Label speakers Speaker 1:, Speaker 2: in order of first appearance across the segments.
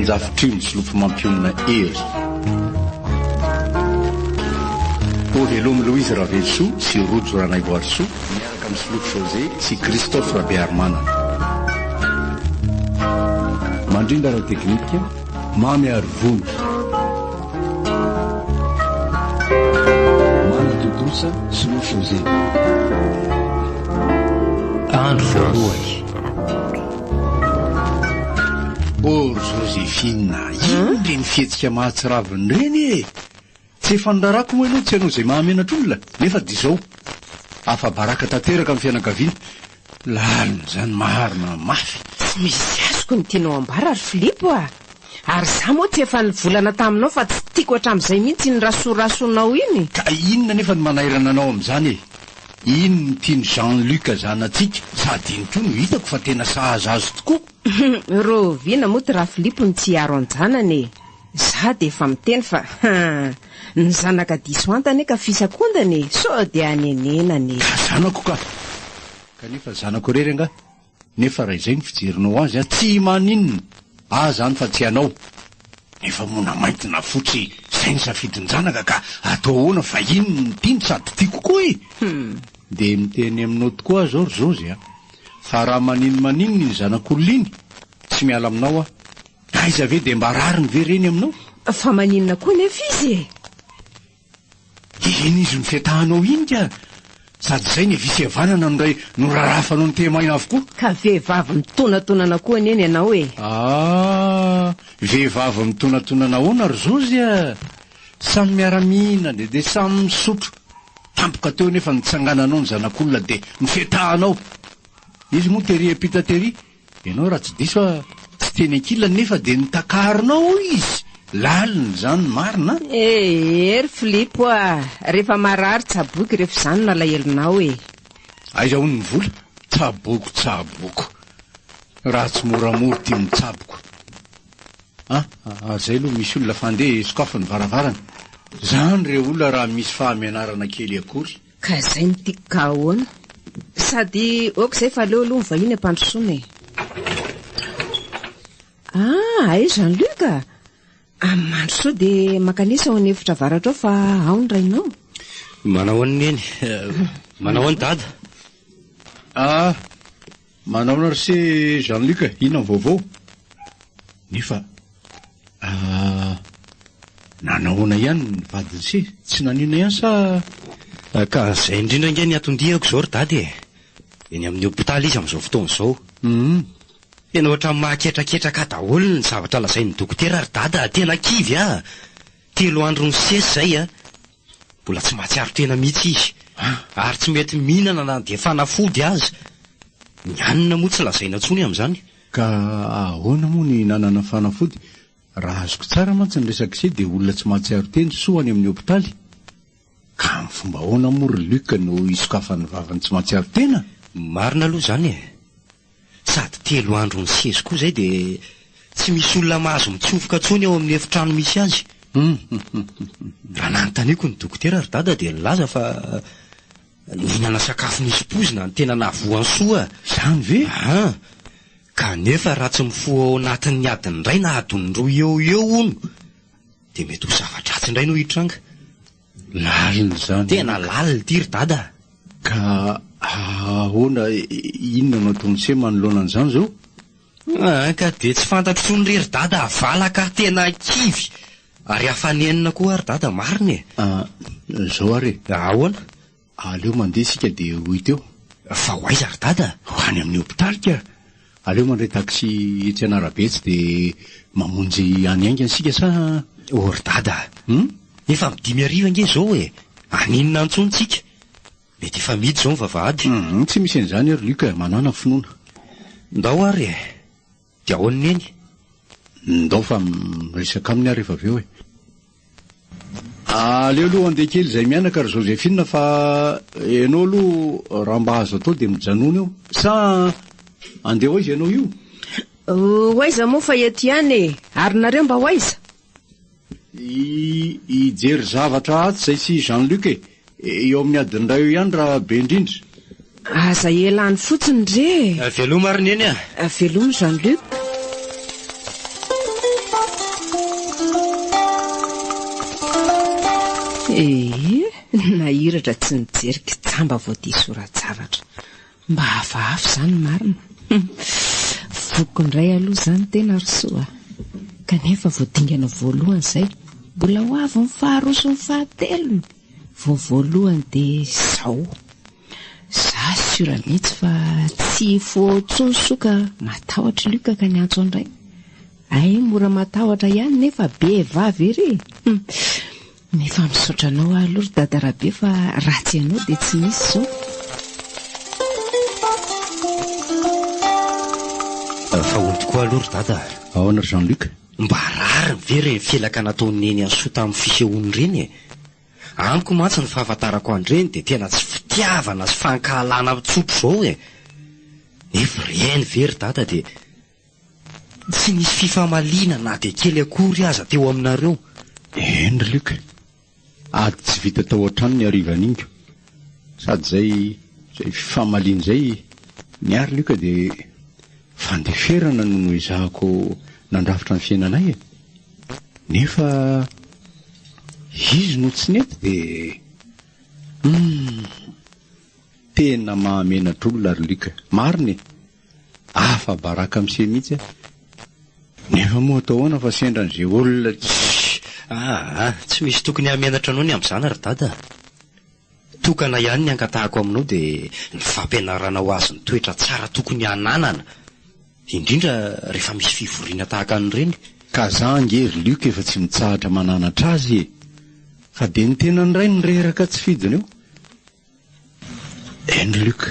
Speaker 1: anjafitriny sy lofo mampionina hery. Ovelome Louise Ravelsoa sy Rojo Ranaivoarisoa miaraka amin'ny Solofo José sy Christophe Rabearmana. Mandrinda ara teknika Mamy Arivony. Mana Totosa Solofo José. Andro voalohany. Joséphine, ino le mifetsika mahatsiraviny reny e? Tsy efandrarako moa ianao tsy ianao izay mahamenatr'olona nefa dia izao afa-baraka tanteraka amin'ny fianakaviana. Lalina izany maharina mafy.
Speaker 2: Tsy misy azoko ny tianao ambara ary Filipo a. Ary za moa tsy efa nivolana taminao fa tsy tiako hatramin'izay mihitsy ny rasorasonao iny.
Speaker 1: Ka inona nefa ny manairana anao amin'izany e? Ino ny tiany Jean-Luc zanatsika? Sady iny koa no hitako fa tena sahaza azo tokoa.
Speaker 2: Roviana moa ty raha Filipo ny tsy hiaro anjanany e. Za dia efa miteny fa ny zanaka diso antany ka fisakondany sao dia anenenany.
Speaker 1: Zanako ka kanefa zanako rery anga. Nefa raha izay ny fijerinao azy tsy maninona zany fa tsy anao. Nefa mona maintina fotsy izay ny safidiny zanaka ka atao ahoana fa ino ny tiany sady tiako koa e. Dia miteny aminao tokoa zao Rozozy fa raha maninona ny zanak'olona iny tsy miala aminao aiza ve dia mba rariny ve reny aminao?
Speaker 2: Fa maninona koa nefa izy e?
Speaker 1: Iny izy ny fiatahanao iny ka sady izay ny visiavanana nodray norarafanao ny temaina avokoa.
Speaker 2: Ka vehivavy mitonatonana koa neny ianao e.
Speaker 1: Vehivavy mitonatonana ahoana Rozozy samy miara-mihinana dia samy misotro. Tampoka teo nefa nitsangananao ny zanak'olona dia mifetahanao. Izy moa tery apita tery. Ianao raha tsy diso tsy teny ankilany nefa dia nitakarinao izy. Lalina zany marina.
Speaker 2: Ery Filipo rehefa marary tsaboky rehefa izany nalahelinao e.
Speaker 1: Aiza hono ny vola? Tsaboko. Raha tsy moramora tia mitsaboko. Zay aloha misy olona fandeha sokafa ny varavarana. Zany re olona raha misy fahamenarana kely akory.
Speaker 2: Ka izay ny tiako ka ahoana. Sady oka izay fa aleo aloha ny vahiny ampandrosoana e. Ay Jean-Luc mandrosoa dia makanisa ao an'efitra varatra ao fa ao ny rainao.
Speaker 3: Manao any neny. Manao any dada.
Speaker 1: Manao na ry Jean-Luc ina vaovao. Nefa nanahoana ihany ny vadiny se tsy nanina ihany sa?
Speaker 3: Ka izay indrindra nge ny atondihako izao ry dady e. Eny amin'ny hopitaly izy amin'izao fotoana izao. Tena ohatra mahaketraketraka daholo ny zavatra lazain'ny dokotera ry dada. Tena kivy 3 andro ny sesy zay mbola tsy mahatsiaro tena mihitsy izy. Ary tsy mety mihinana na dia fanafody azy. Ny anina moa tsy lazaina intsony amin'izany.
Speaker 1: Ka ahoana moa ny nanana fanafody? Raha azoko tsara mantsy ny resaka se dia olona tsy mahatsiaro teny soany amin'ny hopitaly. Ka amin'ny fomba ahoana moa ry Luc no isokafan'ny vavany tsy mahatsiaro tena?
Speaker 3: Marina aloha zany e. Sady 3 andro ny sesy koa zay dia tsy misy olona mahazo mitsofoka tsony ao amin'ny efitrano misy azy. Raha nanontaniako ny dokotera ry dada dia nilaza fa nihinana sakafo nisy pozina ny tena nahavoany soa.
Speaker 1: Izany ve?
Speaker 3: Kanefa raha tsy mifoha ao anatin'ny adiny iray na adiny 2 eo hono dia mety ho zava-dratsy indray no hitranga.
Speaker 1: Lalina zany.
Speaker 3: Tena lalina ity ry dada.
Speaker 1: Ka ahoana inona no ataony se manoloana an'izany zao?
Speaker 3: Ka dia tsy fantatro ny ry dada valaka tena kivy ary hafanenina koa ry dada marina e.
Speaker 1: Zao are.
Speaker 3: Ahoana?
Speaker 1: Aleo mandeha sika dia ho hita eo.
Speaker 3: Fa ho aiza ry dada?
Speaker 1: Ho any amin'ny hopitaly ka. Aleo mandray taxi etsy Anarabetsy dia mamonjy any aingana sika sa?
Speaker 3: Ry dada. Efa midimy ariva nge zao e. Aninona antsony tsika? Mety efa midy zao ny vavahady.
Speaker 1: Tsy misy an'izany ry Luc manana finoana.
Speaker 3: Ndao ary e. Dia ahoana neny?
Speaker 1: Ndao fa miresaka aminy ary efa avy eo e. Aleo aloha andeha kely izay mianaka ry Joséphine fa ianao aloha raha mba azo atao dia mijanona eo sa andeha ho aiza ianao io?
Speaker 2: Hoaiza moa fa ety ihany e. Ary nareo mba hoaiza?
Speaker 1: Ijery zavatra atsy izay sy Jean-Luc eo amin'ny adiny iray eo ihany raha be indrindra.
Speaker 2: Aza elany fotsiny re.
Speaker 3: Veloma ary neny
Speaker 2: Veloma Jean-Luc. nahiratra tsy nijerika tsamba voadisorat-javatra mba hafahafa izany marina. Vokondray aloha izany tena rysoa, kanefa voadingana voalohany izay mbola ho avy ny faharoa sy ny fahatelony. Voalohany dia izao, za sura mihitsy fa tsy fotsonsoka matahotra lioka ka ny antso andray. Ay, mora matahotra ihany nefa be vavy ery. Nefa misaotra anao aloha ry dadarabe fa ratsy ianao dia tsy misy zao.
Speaker 3: Fa ony tokoa aloha ry dada.
Speaker 1: Ahoana Jean-Luc?
Speaker 3: Mba rariny ve reny fielaka nataony neny ansoa tamin'ny fisehoany reny e. Amiko mantsy ny fahafantarako an'ireny dia tena tsy fitiavana sy fankahalana tsopy izao e. Nefa reny ve ry dada dia tsy nisy fifamaliana na dia kely akory aza teo aminareo.
Speaker 1: Eny ry Luc, ady tsy vita tao an-trano ny harivan'ingo. Sady zay fifamaliana izay niary Luc dia fandeferana no izahako nandrafitra ny fiainanay e. Nefa izy no tsy nety dia tena mahamenatr'olona ry Luc. Mariny afa baraka amin'se mihitsy nefa moa atao ahoana fa sendran'izay olona
Speaker 3: tsy misy tokony hamenatra anao ny amin'izany ry dada. Tokana ihany ny ankatahako aminao dia ny fampianarana ho azy ny toetra tsara tokony hananana, indrindra rehefa misy fivoriana tahaka an'ireny.
Speaker 1: Ka za ngery Luc efa tsy mitsahatra mananatra azy e, fa dia ny tena ny ray ny reraka tsy fidiny eo. Eny Luc,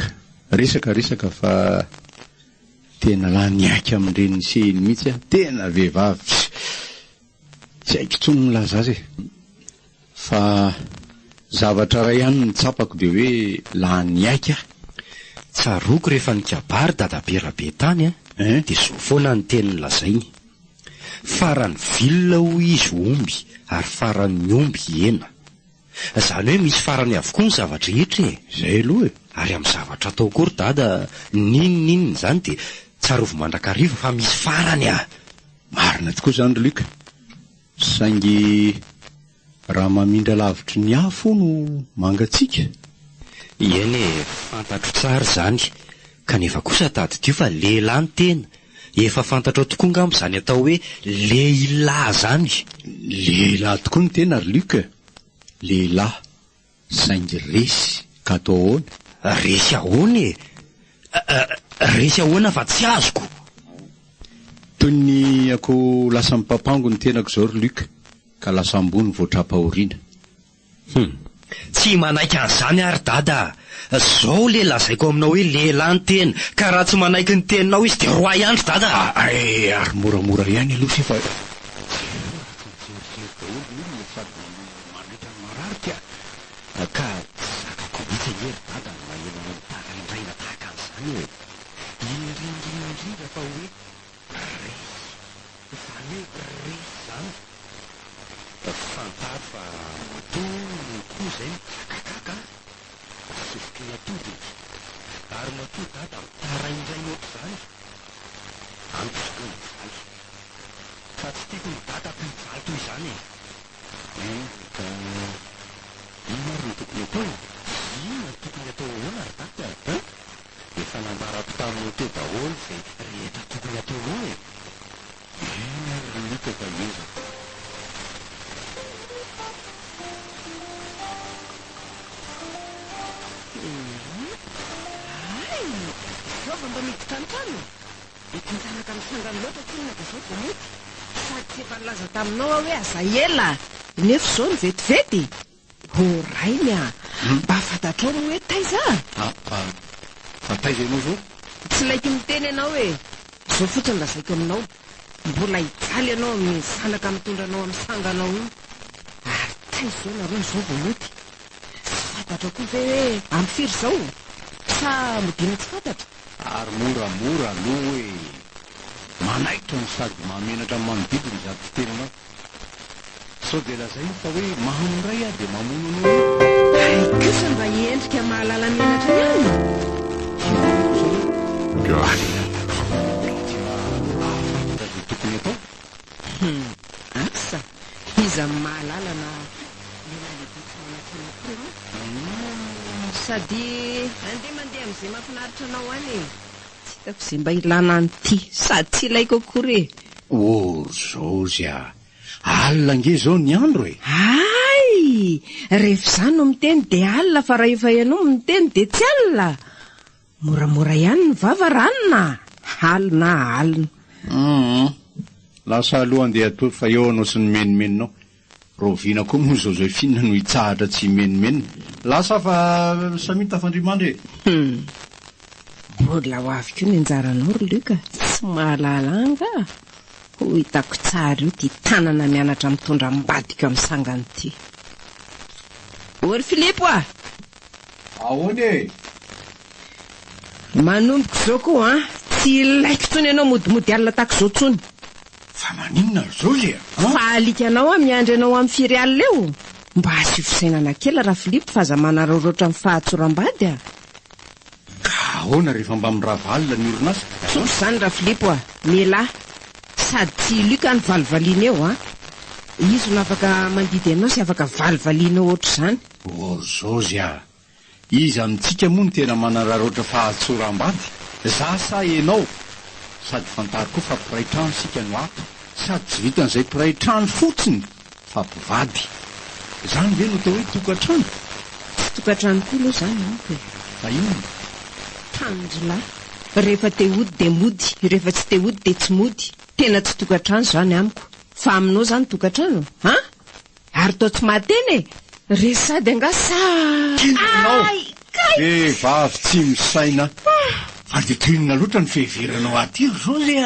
Speaker 1: resaka fa tena la niaika amin'ireny seny mihitsy tena vehivavy tsy haiko intsony milaza azy e. Fa zavatra ray ihany ny tsapako dia hoe la niaika.
Speaker 3: Tsaroko rehefa nikabary dadabe rabe tany dia zao foana ny teny lazainy. Farany vilona ho izy omby ary farany omby hena. Izany hoe misy farany avokoa ny zavatra rehetra e.
Speaker 1: Izay aloha e.
Speaker 3: Ary amin'ny zavatra atao koa ry dada, ninon'inona izany dia tsarovy mandrakariva fa misy farany
Speaker 1: Marina tokoa izany ry Luc. Saingy raha mamindra lavitry ny afo no mangatsika.
Speaker 3: Eny e, fantatro tsara izany. Kanefa kosa tadidio fa lehilahy ny tena. Efa fantatro tokoa ngamba izany atao hoe lehilahy zany.
Speaker 1: Lehilahy tokoa ny tena ry Luc. Lehilahy saingy resy ka atao ahoana?
Speaker 3: Resy ahoana e? Resy ahoana fa tsy azoko.
Speaker 1: Toy ny ako lasa mipapango ny tenako izao ry Luc, ka lasa ambony voatrapahoriana.
Speaker 3: Tsy manaiky an'izany ary dada. Zao le lazaiko aminao hoe lehilahy ny tena, ka raha tsy manaiky ny teninao izy dia roa ihany ry dada.
Speaker 1: Ary moramora ihany aloha sefa
Speaker 3: ka zakako mihitsy ry dada no maheno ny tahaka indraina tahaka an'izany e. Indrindra fa hoe resy, izany hoe resy izany. Fantaro fa matolo koa izay mikakakaka sofoky ny atody, ary matody dada mitara indraina ohatr'izany. Antosiko ny valy fa tsy tiako ny dada mpivaly toy izany e. Ka ino ary ny tokony atao? Ino ny tokony atao ahoana ry dada? Efa nambarako taminao teo daholo izay rehetra tokony ataonao e.
Speaker 1: eny ary Luc fa iza.
Speaker 2: Zaova mba miditra an-trano mety mitanaka misangany loatra tsinona dia zao vao mety sady tsy efa nilaza taminao hoe aza ela nefa izao ny vetivety. Rainy mba fantatrao no hoe taiza.
Speaker 1: Fa taiza ianao zao?
Speaker 2: Tsy laiky miteny ianao hoe zao fotsiny lazaiko aminao, mbola hijaly ianao amin'ny fanaka mitondra anao amin'ny sanganao iny. Ary taiza zao nareo zao vao mety tsy fantatra koa ve hoe amin'ny firy izao sa modina tsy fantatra.
Speaker 1: Ary moramora aloha hoe manaikitra ny sady mahamenatra ny manodidina izato fitenanao. Sao dia lazay fa hoe mahamondray dia mamono anao.
Speaker 2: Ay kosa mba hiendrika mahalala menatra ihany.
Speaker 1: Tokony atao
Speaker 2: asa iza mahalala na lehilahy lehibe. sady mandeha amin'izay mahafinaritra anao any e. Tsy hitako izay mba ilana anyty sady tsy ilaiko akory e.
Speaker 1: Zozy alina nge zao ny andro e.
Speaker 2: Ay, rehefa izany no miteny de alina, fa raha efa ianao miteny de tsy alina. Moramora ihany ny vava ranona. Alina.
Speaker 1: Lasa aloha andeha atoy fa eo anao sy ny menimeninao. Roviana koa moa zao finna no hitsahatra tsy menimenina. Lasa fa samita fandrimandry e.
Speaker 2: Mbola ho avy koa ny anjaranao ry Luka, tsy mahalalanga. Ho hitako tsara io ty tanana mianatra mitondra ambadika amin'ny sangany ty. Ory Filipo a!
Speaker 1: Ahoana e?
Speaker 2: Manomboko zao koa tsy ilaiko tsony ianao modimody alina tahaka zao tsony.
Speaker 1: Fa maninona Zozy
Speaker 2: Fa alikanao miandry anao amin'ny firy alina eo. Mba asio fisainana kely raha Filipo fa aza manararaotra amin'ny fahatsoram-bady a.
Speaker 1: Ka ahoana rehefa mba miravalina ny orinasa?
Speaker 2: Tsotra zany raha Filipo a, mialahy. Sady tsy Luka ny valivaliana eo izy no afaka mandidy anao sy afaka valivaliana ohatr' izany.
Speaker 1: Zozy iza amintsika moa no tena manararoatra fahatsoram-bady, za sa enao? Sady fantary koa fa mpiray trano sika no ato, sady tsy vitan'izay mpiray trano fotsiny fa mpivady. Zany ve no atao hoe tokantrano?
Speaker 2: Tsy tokantrano koa aloha zany amiko e.
Speaker 1: Fa inona?
Speaker 2: Tanjolahy. Rehefa te hody de mody, rehefa tsy te hody de tsy mody. Tena tsy tokantrano zany amiko. Fa aminao zany tokantrano ary tao tsy mahateny e. Resady angasa.
Speaker 1: Kinonao vehivavy tsy misaina. Fa de toinona loatra ny feheveranao aty Zozy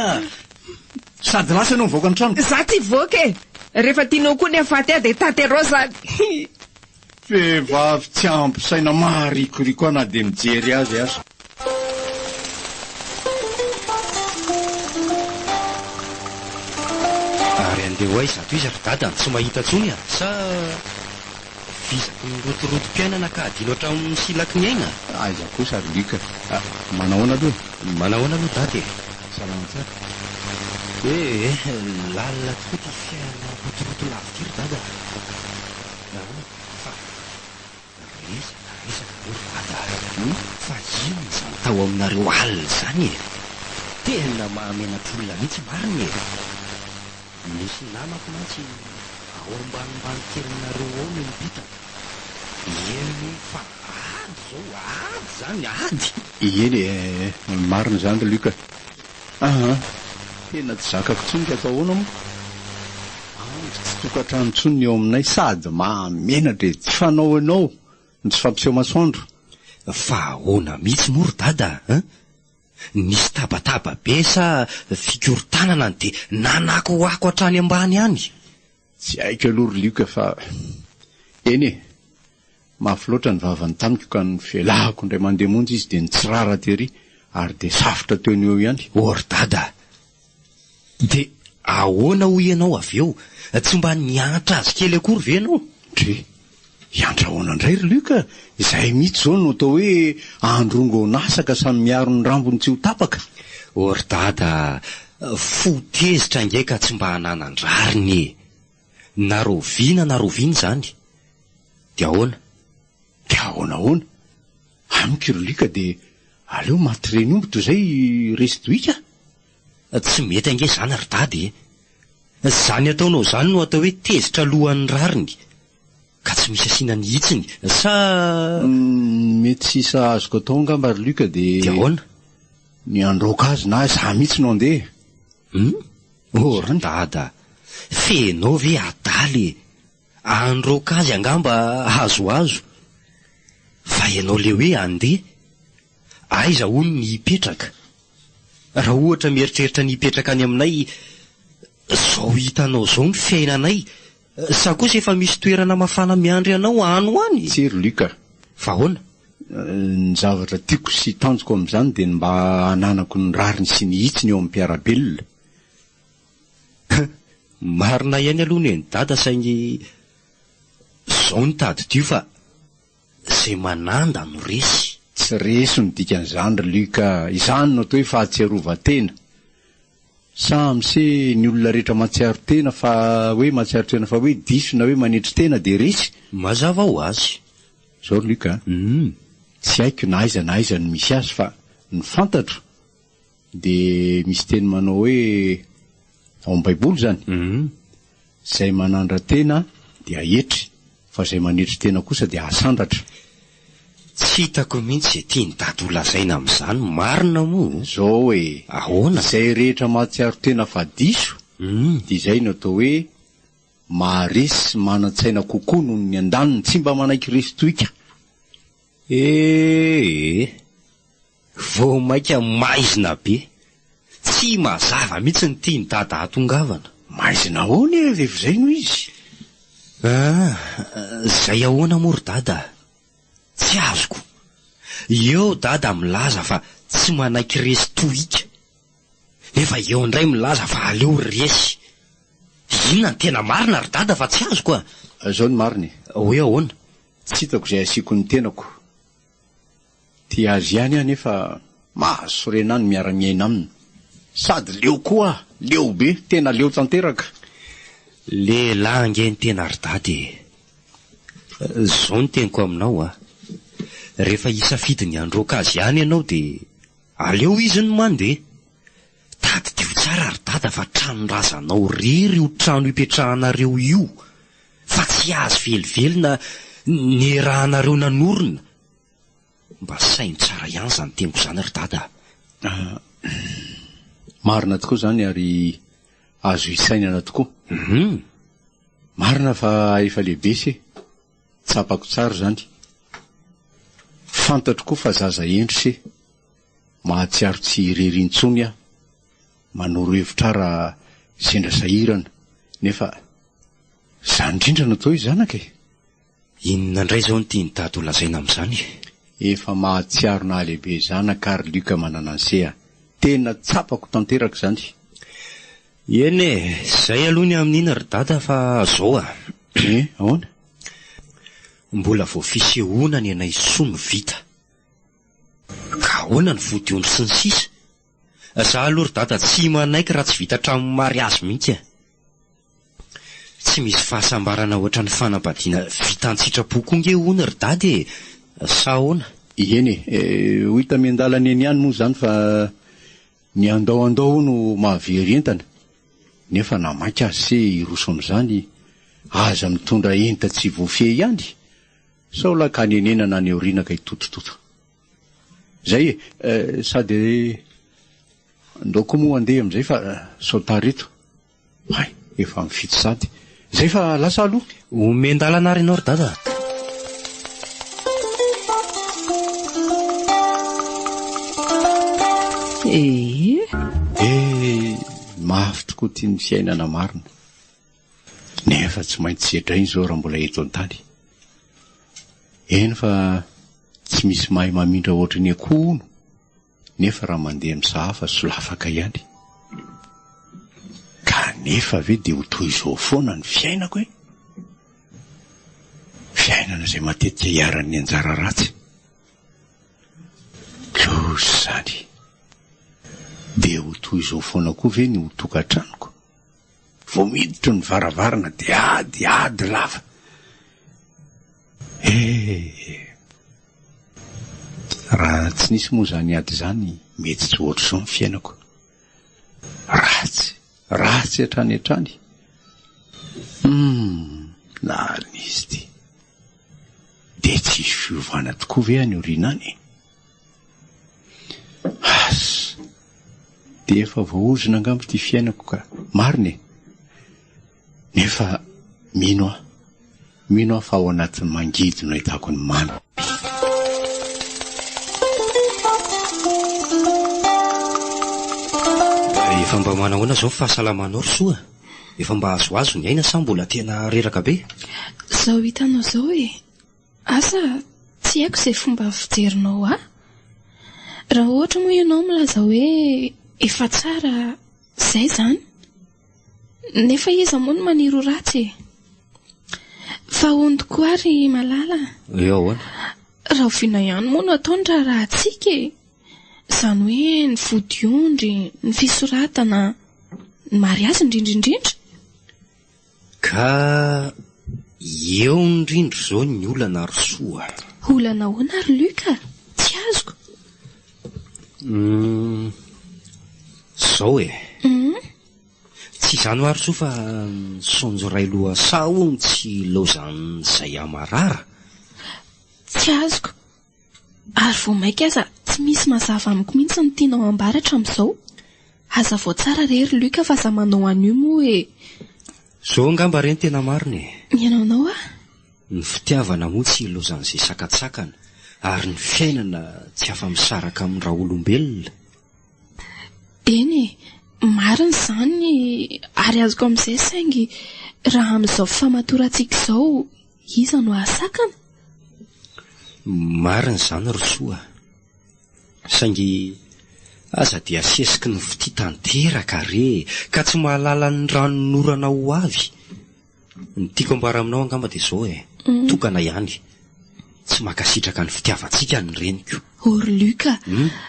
Speaker 1: sady lasa anao mivoaka ny trano.
Speaker 2: Za tsy voaka e. Rehefa tianao koa ny afaty de taterao zany.
Speaker 1: Vehivavy tsy ampy saina maharikoriko na de mijery azy asa.
Speaker 3: Andeha ho aiza toy izy ry dada tsy mahita tsony sa vizaky ny rotorotom-piainana ka adino hatramin'ny silaky ny aina?
Speaker 1: Aiza kosa ry Luka. Manahoana aloha?
Speaker 3: Manahoana aloha dady?
Speaker 1: Salama tsara.
Speaker 3: Lalina tokoa ty fiainana rotoroto lavitra ry dada. Fa resaka ry dada. Fa ino izany tao aminareo alina zany e? Tena mahamenatr'olona mihitsy marina e. Misy namako mantsy ao ambanimbany kelinareo ao no mipita. Eny fa ady zany ady.
Speaker 1: Eny marina zany ry Luka. Tena tsy zakako tsony ka atao ahoana moa. Tsy tokantrano tsony eo aminay sady mahamenatra tsy fanao anao ny tsy fampiseho masoandro.
Speaker 3: Fa ahoana mihitsy moa ry dada nisy tabataba be sa fikorontanana de nanako ako hatrany ambany any?
Speaker 1: Tsy haiko aloha ry Luka fa eny mafy loatra ny vavany tamiko ka ny velahako indray mandeha monjy izy de nitsirara tery ary de safotra teo eo ihany.
Speaker 3: Ry dada, de ahoana ho ianao avy eo? Tsy mba nianatra azy kely akory ve ianao?
Speaker 1: Hiantra ahoana indray ry Luka? Izay mihitsy zao no atao hoe androngo nasaka samy miaro ny rambony tsy ho tapaka.
Speaker 3: Ry dada, fotezitra ingaika tsy mba hananandrariny e. Na roviana zany. De ahoana?
Speaker 1: De ahoana? Amiko ry Luka de aleo maty reny omby toy izay resy dohika.
Speaker 3: Tsy mety ange zany ry dada e. Zany ataonao zany no atao hoe tezitra alohan'ny rariny. Ka tsy misy asiana nihitsiny sa
Speaker 1: mety sisa azoko atao ngamba ry Luka de
Speaker 3: ahoana?
Speaker 1: Ny androka azy na za mihitsy no andeha.
Speaker 3: Ry dada, fenao ve adaly e? Androka azy angamba azoazo. Fa ianao le hoe andeha aiza hono ny hipetraka? Raha ohatra mieritreritra ny hipetraka any aminay, zao hitanao zao ny fiainanay, sa kosa efa misy toerana mafana miandry anao ano any?
Speaker 1: Tsy ry Luka.
Speaker 3: Fa ahoana?
Speaker 1: Ny zavatra tiako sy tanjoko amin'izany de mba hananako ny rariny sy ny hitsiny eo amin'ny mpiarabelona.
Speaker 3: Marina ihany aloha ny dada saingy zao ny tady dio fa zay mananda no resy.
Speaker 1: Tsy resy no dikan'izany ry Luka, izany no atao hoe fahatsiarovan-tena. samy se ny olona rehetra matsiaro tena fa hoe matsiaro tena fa hoe diso na hoe manetry tena de resy
Speaker 3: mazava ho azy
Speaker 1: zao lika tsy haiko na aiza ny misy azy fa ny fantatro de misy teny manao hoe ao amin'ny baiboly zany zay manandra tena de ahetry fa zay manetry tena kosa de asandratra.
Speaker 3: Tsy hitako mihitsy tiany dady ho lazaina amin'izany marina moa
Speaker 1: zao hoe
Speaker 3: ahoana
Speaker 1: zay rehetra mahatsiaro tena fa diso de zay no atao hoe maharesy sy manan-tsaina kokoa noho ny andaniny tsy mba manaiky resy toika.
Speaker 3: Vao maika maizina be tsy mazava mihitsy ny tiany dada hatongavana.
Speaker 1: Maizina ahoana rehefa zay no izy
Speaker 3: zay ahoana mory dada tsy azoko. Eo dada milaza fa tsy manaiky resy toika nefa eo indray milaza fa aleo resy. Inona ny tena marina ry dada fa tsy azoko
Speaker 1: zao ny mariny
Speaker 3: hoe ahoana
Speaker 1: tsy hitako zay asiako ny tenako ty azy ihany aho nefa mahazo renany miara-miaina aminy sady leo koa leo be tena leo tanteraka.
Speaker 3: Lehilahy angeny tena ry dady zao ny teniko aminao rehefa isafidy ny androaka azy ihany ianao de aleo izy ny mandeha. Tady dio tsara ry dada fa tranorazanao rery io trano ipetrahanareo io fa tsy azo velively na nerahanareo nanorina. Mba sainy tsara ihany zany teniko zany ry dada.
Speaker 1: Marina tokoa zany ary azo isainana tokoa. Marina fa efa lehibe se tsapako tsara zany. Fantatro koa fa zaza endry se mahatsiaro tsy rerin-tsony aho manoro hevitra raha sendra sahirana nefa zany indrindra natao izy zanaka
Speaker 3: inona indray zao ny tiany dady ho lazaina amin'izany.
Speaker 1: Efa mahatsiaro na lehibe zanaka ary lika manana anseha tena tsapako tanteraka zany.
Speaker 3: Eny zay aloha ny amin'ina ry dada fa zao
Speaker 1: ahoana
Speaker 3: mbola vao fisehoana ny anay sono vita ka ahoana ny vodiondry sy ny sisa. Za aloha ry dada tsy manaiky raha tsy vita tramo mariazy mihitsy tsy misy fahasambarana ohatra ny fanambadiana vitan-tsitrapokonge hoana ry dady sa ahoana.
Speaker 1: Eny ho hita miandalana eny ihany moa zany fa ny andao no mahavery entana nefa namaika azy se iroso amin'izany aza mitondra enta tsy voafehy ihany sao laka nenena na ny oriana ka hitotototo zay sady ndaoko moa andeha am'izay fa sao tareto efa mifito sady zay fa lasa aloha
Speaker 3: omendalana ary ianao ry dada.
Speaker 1: Mafy tokoa tia ny fiainana marina nefa tsy maintsy sedrainy zao raha mbola eto an-tany. Eny fa tsy misy mahay mamindra ohatra ny akoho nefa raha mandeha misahafa solafaka ihany kanefa ve de ho toy izao foana ny fiainako fiainana zay matetika hiaran'ny anjara ratsy losy zany de ho toy izao foana koa ve ny ho tokantranoko vao miditro ny varavarana de ady lava raha tsy nisy moa zany ady zany mety tsy ohatra zao ny fiainako ratsy hatrany na nisy ty de tsy fiovana tokoa ve any orinany de efa voaozina angambo ty fiainako ka marina nefa mino aho fa ao anatin'ny mangidy no ahitako ny mamy.
Speaker 3: Efa mba manahoana zao fahasalamanao ry soa efa mba azoazo ny aina sa mbola tena reraka be.
Speaker 4: Zao hitanao zao asa tsy haiko zay fomba fijerinao raha ohatra moa ianao milaza hoe efa tsara zay zany nefa iza moa no maniry ratsy fa hono tokoa ary malala raha oviana ihany moa no ataony raha atsika zany hoe ny vodiondry ny fisoratana ny mariazy indrindraindrindra.
Speaker 3: Ka eo indrindra zao ny olana ry soa.
Speaker 4: Olana hoana ry Luka? Tsy azoko.
Speaker 3: Zao tsy izany ho ary soa fa sonjo ray loha saony tsy laozan'izay amarara.
Speaker 4: Tsy azoko. Ary vao maika aza tsy misy mazava amiko mihitsy ny tianao ambaratra amin'izao. Aza vao tsara rery Luka fa za manao an'io moa hoe.
Speaker 3: Zao angamba reny tena marina e.
Speaker 4: Mianaonao a?
Speaker 3: Ny fitiavana moa tsy ilaozan'izay sakatsakana ary ny fiainana tsy afa-misaraka amin'ny raha olombelona.
Speaker 4: Eny e, marina izany ary azoko amin'izay saingy raha amin'izao famatorantsika izao iza no ahasakana?
Speaker 3: Marina izany ry soa. Saingy aza dia asesiky ny viti tanteraka re ka tsy mahalala ny ranonorana ho avy. Ny tiako ambara aminao angamba dia izao e. Tokana ihany. Tsy makasitraka ny fitiavantsika ny reniko.
Speaker 4: Ory Luka,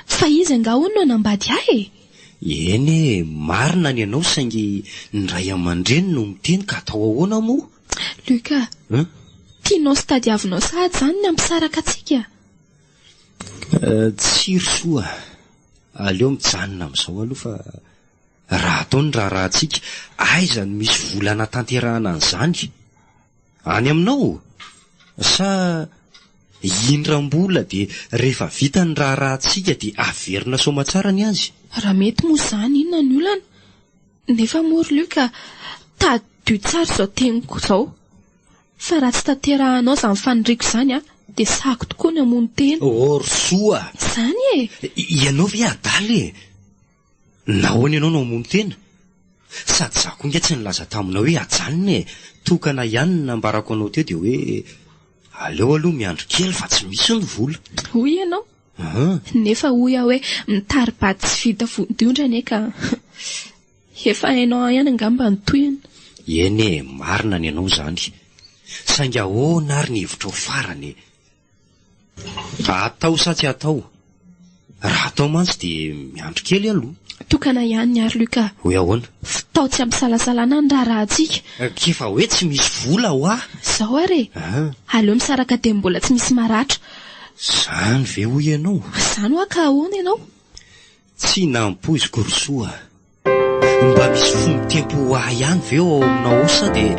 Speaker 4: fa izy anga hono no anambady ahy e.
Speaker 3: Eny e, marina ny ianao saingy ny ray aman-dreny no miteny ka atao ahoana moa?
Speaker 4: Luka, tianao sy tadiavinao sahady izany ny ampisaraka atsika?
Speaker 3: Tsy ry soa. Aleo mijanona amin'izao aloha fa raha ataony raharahantsika aiza no misy volana tanterahana an'izany? Any aminao? Sa indram-bola dia rehefa vita ny raharahantsika dia averina soamatsara ny azy?
Speaker 4: Raha mety moa izany inona ny olana? Nefa moa ry Luka, tadio tsara izao teniko izao. Fa raha tsy tanterahanao izany faniriako izany dia sahako tokoa ny hamono tena.
Speaker 3: Ry soa!
Speaker 4: Izany e!
Speaker 3: Ianao ve adaly e? Nahoana ianao no hamono tena? Sady za koa inga tsy nilaza taminao hoe ajanona e. Tokana ihany nambarako anao teo dia hoe aleo aloha miandro kely fa tsy misy ny vola.
Speaker 4: Hoy ianao? Nefa hoy aho hoe mitaripaty tsy vita vodiondra ka efa hainao ihany angamba ny toyana.
Speaker 3: Eny e, marina ny ianao izany. Saingy ahoana ary ny hevitra ao farany e. Atao sa tsy atao? Raha atao mantsy dia miandro kely aloha.
Speaker 4: Tokana ihany ary Luka.
Speaker 3: Hoe ahoana?
Speaker 4: Fitao tsy ampisalasalana ny raharahantsika.
Speaker 3: Kefa hoe tsy misy vola ho ah?
Speaker 4: Izao ary aleo misaraka dia mbola tsy misy maratra.
Speaker 3: Zany ve hoy ianao?
Speaker 4: Izany hoa ka ahoana ianao?
Speaker 3: Tsy nampoiziko ry soa. Mba misy fomba tempo ho ah ihany ve ao aminao sa dia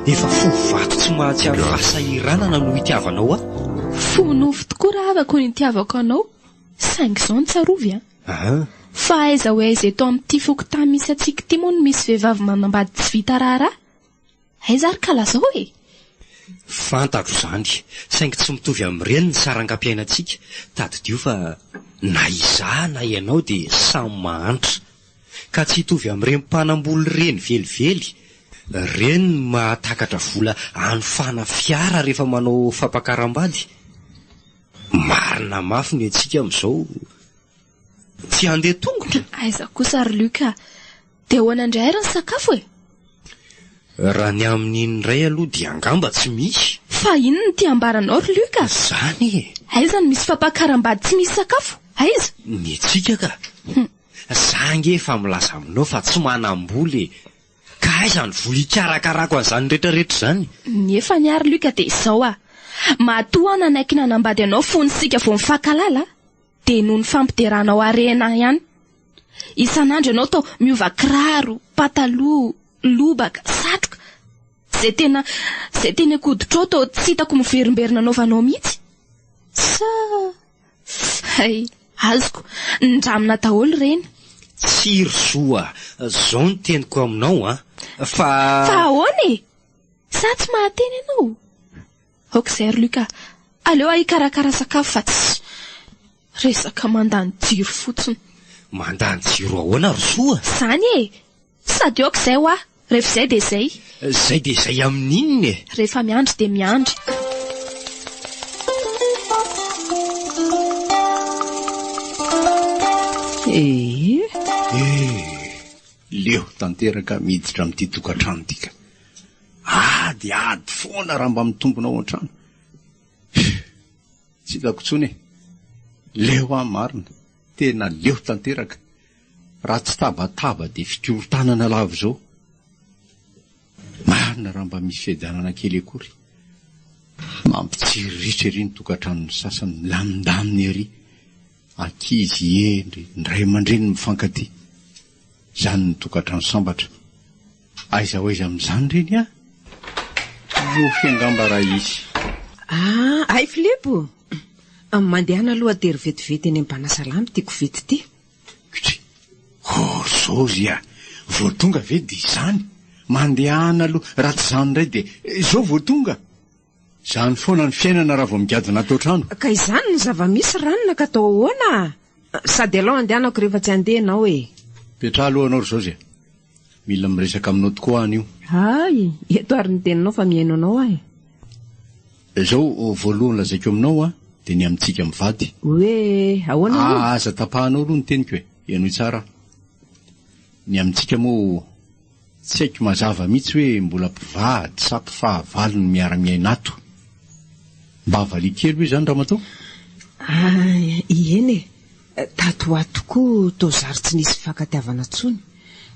Speaker 3: efa fo vato tsy mahatsiaro fahasahiranana no itiavanao ah?
Speaker 4: Fonofo tokoa raha avako ny itiavako anao. Saingy izao ny tsarovy fa aiza ho aiza eto amin'ity fokotany misy atsika ity moa no misy vehivavy manambady tsy vita raharaha. Aiza ary kala zao e?
Speaker 3: Fantako izany, saingy tsy mitovy amin'ireny ny sarangam-piainantsika. Tadidio fa na izaho na ianao dia samy mahantra. Ka tsy hitovy amin'ireny mpanamboly reny velively. Reny mahatakatra vola hanofana fiara rehefa manao fampakaram-bady. Marina mafy ny antsika amin'izao. Tsy handeha tongotra.
Speaker 4: Aiza kosa ry Luka, dia hoana indray ary ny sakafo e?
Speaker 3: Raha ny amin'iny indray aloha dia angamba tsy misy.
Speaker 4: Fa inona ny tiambaranao ry Luka?
Speaker 3: Zany e.
Speaker 4: Aiza no misy fampakaram-bady tsy misy sakafo? Aiza?
Speaker 3: Ny antsika ka. Zange efa milaza aminao fa tsy manam-boly e. Ka aiza ny vola ikarakarako an'izany rehetrarehetra izany?
Speaker 4: Nefa ny ary Luka dia izao matoa nanaiky nanambady anao fonisika vao mifankalala dia noho ny fampideranao arena ihany. Isan'andro ianao tao miova kiraro, pataloha, lobaka, satroka. Zay tena akoditrao tao tsy hitako miverimberina anaovanao mihitsy. Azoko ndramina daholo reny.
Speaker 3: Tsy ry soa, zao ny teniko aminao fa
Speaker 4: ahoana e? Sa tsy mahateny ianao? Aok'izay ry Luka, aleo ahikarakara sakafo fa tsy resaka mandany jiro fotsiny.
Speaker 3: Mandany jiro ahoana ry soa?
Speaker 4: Zany e, sady aok'izay ho rehefa izay dia izay.
Speaker 3: Zay dia izay amin'inona e?
Speaker 4: Rehefa miandry dia miandry.
Speaker 1: Leo tanteraka miditra amin'ity tokantrano tika. Ady foana raha mba mitombonao an-trano. Tsy hitako intsony e. Leo marina, tena leo tanteraka. raha tsy tabataba dia fitorotanana lavo zao. Marina raha mba misy fiadanana kely akory. Mampitsiriritra ery ny tokantrano sasany lamindaminy ery. Ankizy endry, ny ray aman-dreny mifankaty. Zany ny tokantrano sambatra. Aiza ho aiza amin'izany reny a? Io fiangamba raha izy.
Speaker 2: Ay Filipo, mandehana aloha tery vetivety eny am-panasalamy tiako vety ty.
Speaker 1: Kitry, zao zy a, vao tonga ve dia izany? Mandehana aloha, raha tsy izany indray dia zao vao tonga. Zany foana ny fiainana raha vao migadina atao trano.
Speaker 2: Ka izany ny zava-misy ranona ka atao ahoana? Sady alao andehanako rehefa tsy andehanao e.
Speaker 1: Petra alohanao ry zao zy a. Mila miresaka aminao tokoa any io.
Speaker 2: Ay, eto ary ny teninao fa mihaino anao ahy.
Speaker 1: Zao voalohany lazaiko aminao a, dia ny amintsika mivady.
Speaker 2: Hoe ahoana moa?
Speaker 1: Aza tapahanao aloha ny teniko e, ianao tsara. Ny amintsika moa tsy haiko mazava mihitsy hoe mbola mpivady sa mpifahavalo no miara-miaina ato. Mba avalia kely hoe zany raha matao?
Speaker 2: Ieny e, tato ato koa tozary tsy nisy fankatiavana tsony.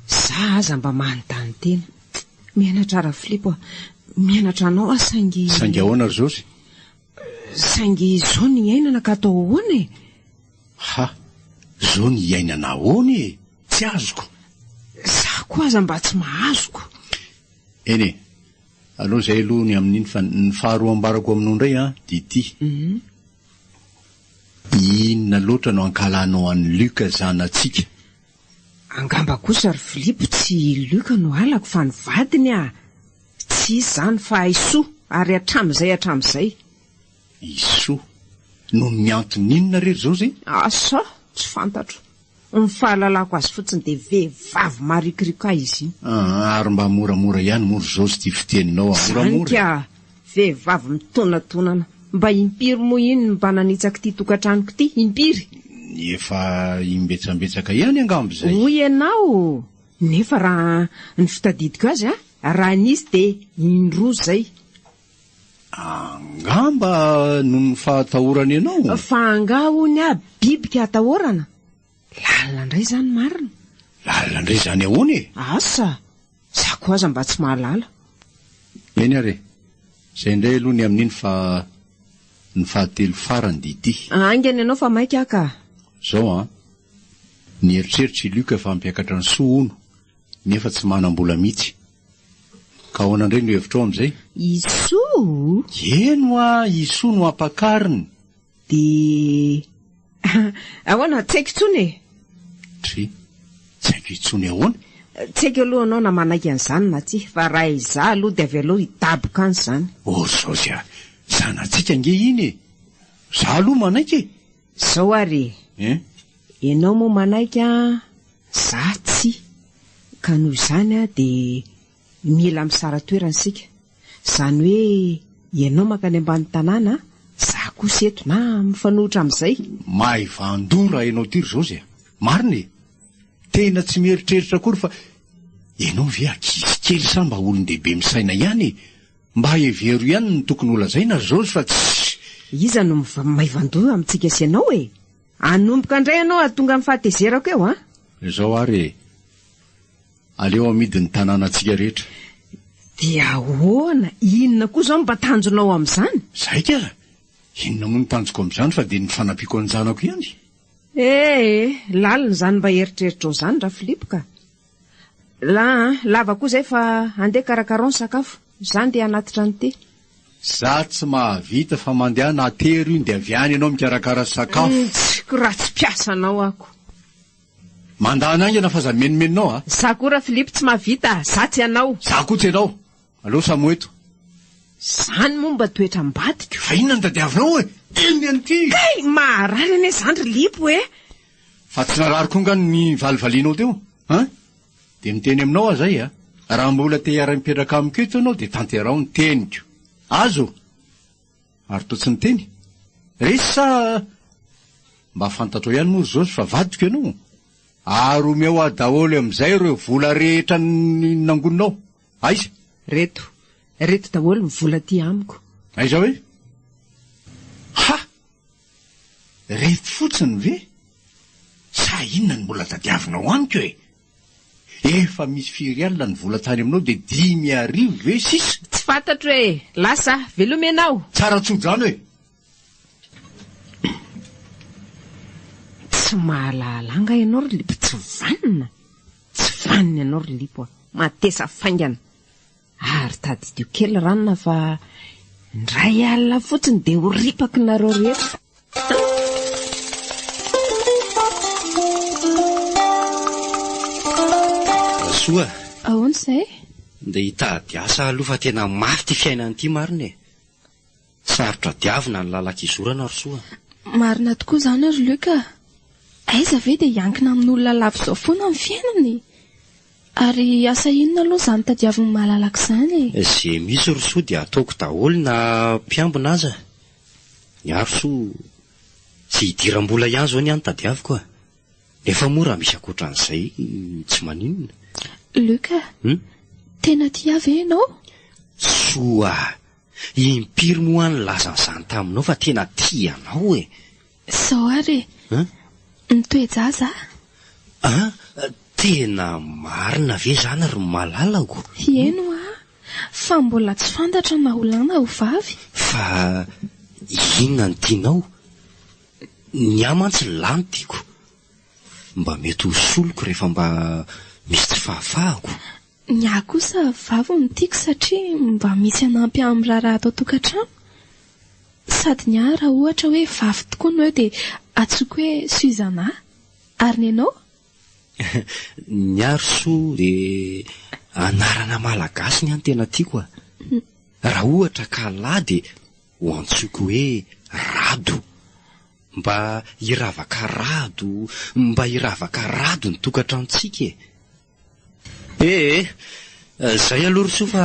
Speaker 2: Za aza mba manontany tena. Mianatra ara Filipo, mianatra anao a saingy...
Speaker 1: Saingy ahoana ry zao zy?
Speaker 2: Saingy zao ny iainana ka atao ahoana e?
Speaker 1: Ha, zao ny iainana ahoana e? Tsy azoko.
Speaker 2: Za koa aza mba tsy mahazoko.
Speaker 1: Eny e, aloha zay aloha ny amin'iny fa ny faharoa ambarako aminao indray a, dia ity. Inona loatra no ankalanao an'ny Luka zanatsika?
Speaker 2: Angamba kosa ry Filipo tsy Luka no alako fa ny vadiny a. Tsy izany fa Iso, ary hatramin'izay.
Speaker 1: Iso? No miantoninona rery zao zay?
Speaker 2: Asa, tsy fantatro. Ny fahalalako azy fotsiny dia vehivavy marikirika izy.
Speaker 1: Ary mba moramora ihany mory zao sy ty fiteninao moramora.
Speaker 2: Zanka, vehivavy mitonantonana. Mba impiry moa iny mba nanitsaka ty tokantranoko ty, impiry.
Speaker 1: Efa imbetsambetsaka ihany angambo zay.
Speaker 2: Hoy ianao, nefa raha ny fitadidiko azy raha nisy dia indroa zay.
Speaker 1: Angamba no ny fahatahorana ianao.
Speaker 2: Fa anga hony bibika atahorana. Lalina indray zany marina.
Speaker 1: Lalina indray zany ahoana e?
Speaker 2: Asa, za koa aza mba tsy mahalala.
Speaker 1: Eny are, zay indray aloha ny amin'iny fa ny fahatelo farany dia ity.
Speaker 2: Aingany ianao fa maika ka.
Speaker 1: Zao ny eritreritry Luka fa hampiakatra ny soa ono nefa tsy manam-bola mihitsy. Ka ahoana indray no hevitrao amin'izay?
Speaker 2: Iso?
Speaker 1: Eno Iso no ampakariny.
Speaker 2: Dia ahoana tsy haiko intsony e?
Speaker 1: Tsy haiko intsony ahoana?
Speaker 2: Tsy haiko aloha anao na manaiky an'izany na tsy, fa raha izaho aloha dia avy aloha hidaboka an'izany.
Speaker 1: Zao zay zanatsika nge iny e. Za aloha manaiky e.
Speaker 2: Zao ary ianao moa manaiky za tsy. Ka noho izany dia mila misara toerana sika. Zany hoe ianao makany ambany tanàna, za kosa eto na mifanohitra amin'izay.
Speaker 1: Mahay vandora ianao tiry zao zay. Marina e. Tena tsy mieritreritra akory fa ianao ve ankizy kely sa mba olon-dehibe misaina ihany e. Mba hevero ihany ny tokony olazaina zao fa tsy...
Speaker 2: Iza no mahay vandora amintsika sy ianao e? Anomboka indray ianao atonga amin'ny fahatezerako eo
Speaker 1: Zao ary aleo amidy ny tanànantsika rehetra.
Speaker 2: Dia ahoana? Inona koa zao mba tanjonao amin'izany?
Speaker 1: Zaika, inona moa ny tanjoko amin'izany fa dia ny fanampiako ny zanako ihany.
Speaker 2: Lalina zany mba eritreritrao zany raha Filipo ka. Lava koa zay fa andeha karakarao ny sakafo. Zany dia anaty trano ty.
Speaker 1: Za tsy mahavita fa mandeha na tery iny dia avy any ianao mikarakara sakafo.
Speaker 2: Raha tsy piasa anao ako.
Speaker 1: Mandana aingana fa za menimeninao
Speaker 2: Za koa raha Filipo tsy mahavita, za tsy anao.
Speaker 1: Za koa tsy ianao. Aleo samo eto.
Speaker 2: Zany moa mba toetra mbadika.
Speaker 1: Fa inona ny tadiavinao e? Inona an'ity?
Speaker 2: Kay, maharary ane zany Filipo e.
Speaker 1: Fa tsy narary koa ngano ny valivalianao teo. Dia miteny aminao zay raha mbola te hiara-mipetraka amiko eto ianao dia tanterao ny teniko. Azo. Ary toa tsy ny teny. Resy sa mba fantatrao ihany moa zao fa vadiko ianao. Ary omeo daholo amin'izay ireo vola rehetra nangoninao. Aiza?
Speaker 2: Reto daholo ny vola ty amiko.
Speaker 1: Aiza hoe? Ha! Reto fotsiny ve? Sa sa inona ny mbola tadiavinao amiko e? Efa misy 5 alina ny vola tany aminao dia 5,000 ve sisa?
Speaker 2: Tsy fantatro hoe lasa velomenao.
Speaker 1: Tsara tsojano e.
Speaker 2: Tsy mahalalanga ianao ry lipo, tsy vanina. Tsy vanina ianao ry lipo, matesa faingana. Ary tadidio kely ranona fa ndray alina fotsiny dia ho ripaky nareo rehetra.
Speaker 3: Soa
Speaker 4: ahoana izay?
Speaker 3: dia hitady asa aloha fa tena mafy ty fiainana ity marina e. Sarotra diavina ny lalaka izorana ry Soa.
Speaker 4: Marina tokoa izany ry Luka. Aiza ve dia hiankina amin'olona lava izao foana amin'ny fiainany? Ary asa inona aloha izany tadiaviny mahalalaka izany?
Speaker 3: Izay misy ry Soa dia ataoko daholo na mpiambina aza. Ny aro Soa tsy hidiram-bola ihany zao ny any tadiaviko a. Nefa mora misy akoatran'izay tsy maninona.
Speaker 4: Luka, tena tia ve ianao?
Speaker 3: Soa, impiry moa ny lazan'izany taminao fa tena tianao e.
Speaker 4: Sao ary ny toejaza?
Speaker 3: Tena marina ve zany ry malalako?
Speaker 4: Eno fa mbola tsy fantatra na olana ho vavy.
Speaker 3: Fa inona ny tianao? Ny amantsy lany tiako. Mba mety ho soloko rehefa mba misy tsy fahafahako.
Speaker 4: Ny ahy kosa vavy no tiako satria mba misy anampy amin'ny raharaha atao tokantrano. Sady ny ahy raha ohatra hoe vavy tokoa no eo dia atsoiko hoe Suzana. Ary ny anao?
Speaker 3: Ny ary Soa dia anarana malagasy ny any tena tiako a. Raha ohatra ka lahy dia ho antsoiko hoe Rado. Mba hiravaka rado ny tokantranontsika e. Zay aloha ry Soa fa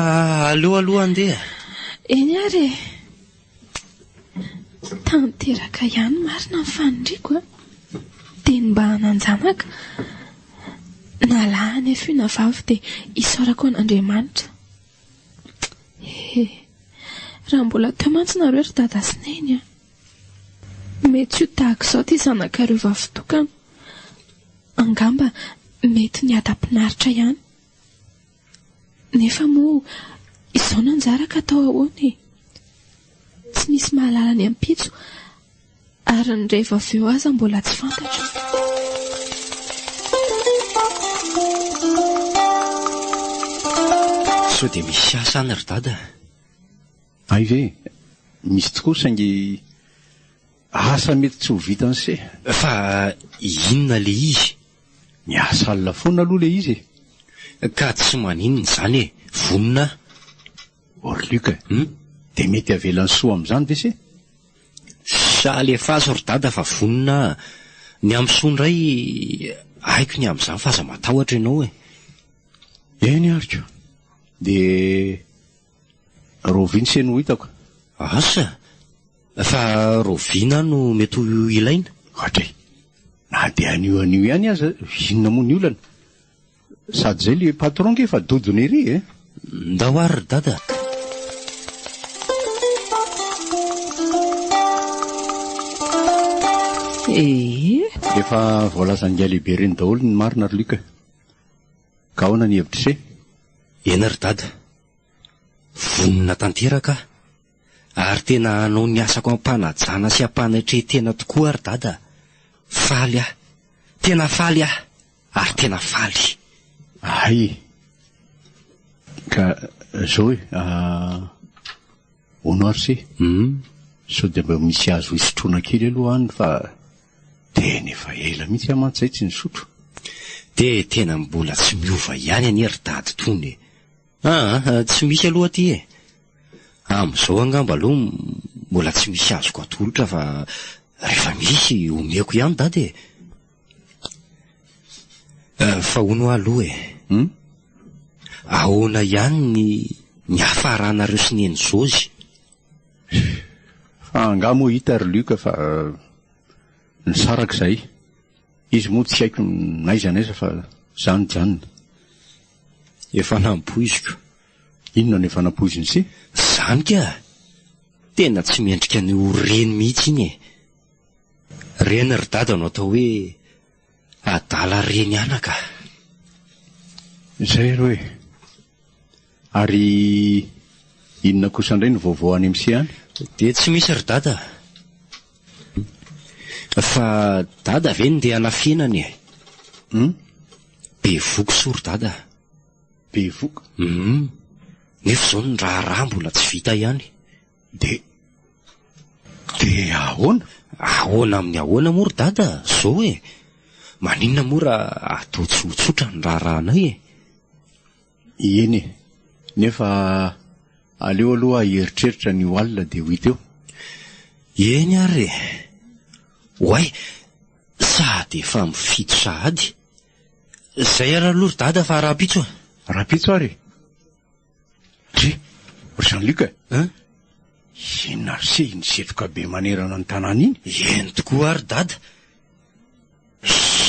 Speaker 3: aloha andeha.
Speaker 4: Eny ary tanteraka ihany marina ny fanindriko dia mba hananjanaka na lahy nefa io na vavy dia isaorako an'Andriamanitra. Raha mbola teo mantsy nareo ry dada sy neny mety ho tahaka izao ty zanakareo vavy-tokana. Angamba mety ny adam-pinaritra ihany. Nefa moa izao nanjaraka atao ahoana e. Tsy misy mahalala ny ampitso ary ny rehefa avy eo aza mbola tsy fantatro.
Speaker 3: Sao dia misy asa any ry dada?
Speaker 1: Ay ve, misy tokoa saingy asa mety tsy ho vitan'se.
Speaker 3: Fa inona le izy?
Speaker 1: Ny asa alina foana aloha le izy.
Speaker 3: Ka tsy maninona izany e, vonina.
Speaker 1: Or Luka, dia mety avelan'ny Soa amin'izany ve se?
Speaker 3: Sa le faso ry dada fa vonina. Ny amin'ny Soa indray haiko ny amin'izany fa aza matahotra ianao e.
Speaker 1: Eny ariko. Dia roviana se no hitako.
Speaker 3: Asa? Fa roviana no mety ho ilaina?
Speaker 1: Ohatra na dia anio ihany aza, inona moa ny olana? Sady zay le patron ke fa dodony ery e.
Speaker 3: Ndao ary ry dada.
Speaker 1: Efa voalazan'ny lehibe reny daholo ny marina ry Luka. Ka ahoana ny hevitra se?
Speaker 3: Ena ry dada, vonina tanteraka ary tena hanao ny asako ampanajana sy ampanatretena tokoa ry dada. Faly aho, tena faly aho, ary tena faly.
Speaker 1: Ay, ka zao hoe ono ary se? Sao dia mba misy azo hisotroana kely aloha any fa tena efa ela mihitsy amantsy zay tsy nisotro.
Speaker 3: Dia tena mbola tsy miova ihany anie ry dada tony. Tsy misy aloha aty e. Amin'izao angamba aloha mbola tsy misy azoko atolotra fa rehefa misy omeko ihany dada e. Fa hono aloha e. Ahoana ihany ny hafaranareo sy ny eny-Jôzy?
Speaker 1: Fa angah moa hita ry Luka fa nisaraka izay. Izy moa tsy haiko n'aiza n'aiza fa zany janona.
Speaker 3: Efa nampoiziko.
Speaker 1: Inona no efa nampoiziny si?
Speaker 3: Zany ka, tena tsy miendrika ny ho reny mihitsy iny e. Reny ry dada no atao hoe adala reny anaka.
Speaker 1: Izay ro e. Ary inona kosa indray ny vaovao any amin'ny any?
Speaker 3: Dia tsy misy ry dada. Fa dada ve ny ndeha hanafianany e? Be voko soa ry dada.
Speaker 1: Be voko?
Speaker 3: Nefa izao ny raha mbola tsy vita ihany.
Speaker 1: De ahoana?
Speaker 3: Ahoana amin'ny ahoana moa ry dada, zao e. Maninona moa raha atao tsotsotra ny rahanay e?
Speaker 1: Eny e, nefa aleo aloha hieritreritra ny alina dia ho hita eo.
Speaker 3: Eny ary e. Hoay, sady efa mifito sahady. Zay ara aloha ry dada fa rapitso.
Speaker 1: Rapitso ary? Ry Jean-Luc e? Inona se iny setroka be manerana ny tanàna iny?
Speaker 3: Eny tokoa ary dada.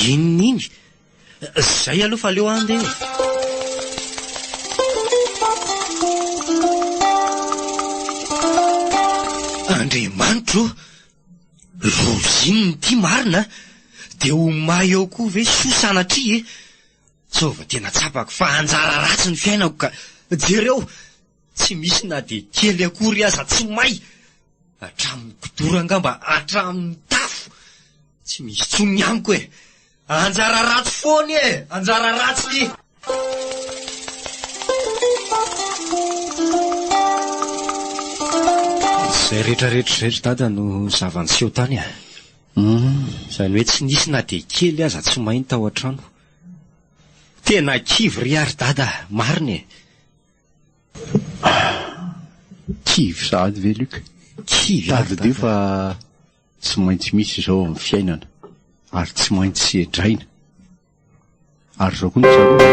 Speaker 3: Inona iny? Zay aloha fa aleo andeha. Andriamanitro, rozininy ty marina, de ho may eo koa ve sosanatria e? Sova tena tsapako fa anjara ratsy ny fiainako ka jereo, tsy misy na de kely akory aza tsy may. Hatramin'ny kodoranga mba hatramin'ny tafo, tsy misy tsony amiko e. Anjara ratsy foany e, anjara ratsy ny. Zay rehetrarehetra zay ry dada no zava-niseho tany a. Izany hoe tsy nisy na de kely aza tsy mainy tao an-trano. Tena kivy ry ary dada, marina e.
Speaker 1: Kivy sahady ve Luc?
Speaker 3: Kivy
Speaker 1: tady dia fa tsy maintsy misy izao amin'ny fiainana, ary tsy maintsy edraina. Ary izao koa ny tsaroana,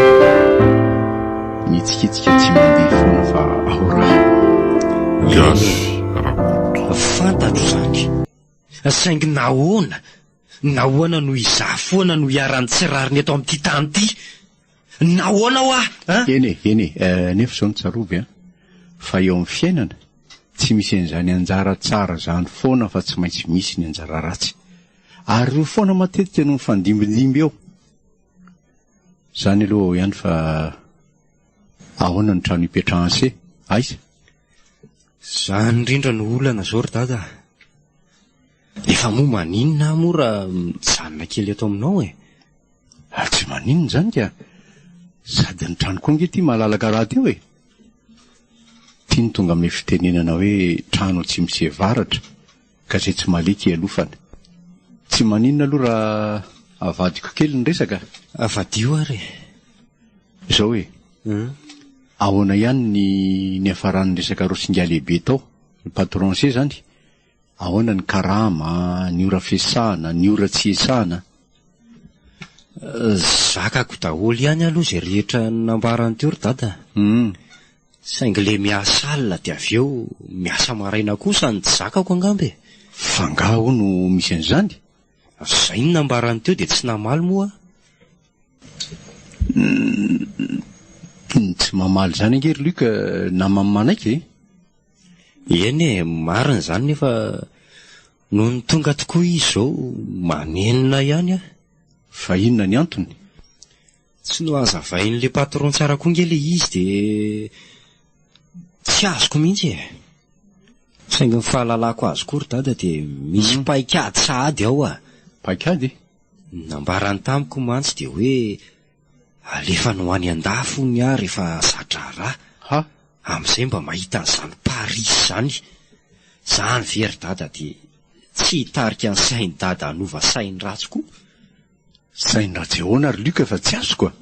Speaker 1: mitsikitsika tsy mandeha foana fa ahoraha.
Speaker 3: Fantatro zany. Saingy nahoana no izaha foana no hiarany tsirariny eto amin'ity tany ity. Nahoana ho ah?
Speaker 1: Eny e, nefa izao ny tsarovy a, fa eo amin'ny fiainana tsy misy an'izany anjara tsara zany foana fa tsy maintsy misy ny anjara ratsy. Ary io foana matetika no mifandimbindimby eo. Zany aloha ihany fa ahoana ny trano hipetrahany se? Aiza?
Speaker 3: Zany indrindra no olana zao ry dada. Efa moa maninona moa raha mijanona kely eto aminao e?
Speaker 1: Tsy maninona zany ka. Sady ny trano koa nge ty malalaka raha teo e. Ty ny tonga amin'ny fitenenana hoe trano tsy misevaratra ka zay tsy malika ialofana. Tsy maninona aloha raha avadiko kely ny resaka.
Speaker 3: Avadio ary.
Speaker 1: Zao e. Ahoana ihany ny hafaran'ny resaka rosinga lehibe tao, ny patron se zany. Ahoana ny karama, ny ora fiasana, ny ora tsy esana.
Speaker 3: Zakako daholo ihany aloha zay rehetra nambarany teo ry dada. Saingy le miasa alina dia avy eo miasa maraina kosa ny tsy zakako angambe.
Speaker 1: Fangaho no misy an'izany?
Speaker 3: Zay ny nambarany teo dia tsy namaly moa.
Speaker 1: Tsy mamaly zany angery Luc namamanaiky e?
Speaker 3: Eny e, marina zany nefa noho ny tonga tokoa izy zao manenina ihany a.
Speaker 1: Fa inona ny antony?
Speaker 3: Tsy no azavain'le patron tsara koa nge le izy de tsy azoko mihitsy e. Saingy ny fahalalako azy koa ry dada de misy paikady sahady ao a.
Speaker 1: Paikady?
Speaker 3: Nambarany tamiko mantsy de hoe alefa no any andafo ny ary efa zatra raha.
Speaker 1: Ha?
Speaker 3: Am'izay mba mahita an'izany Paris zany. Zany very dada de tsy hitarika ny sainy dada hanova sainy ratsy koa.
Speaker 1: Sainy ratsy ahoana ary Luc fa tsy azoko a.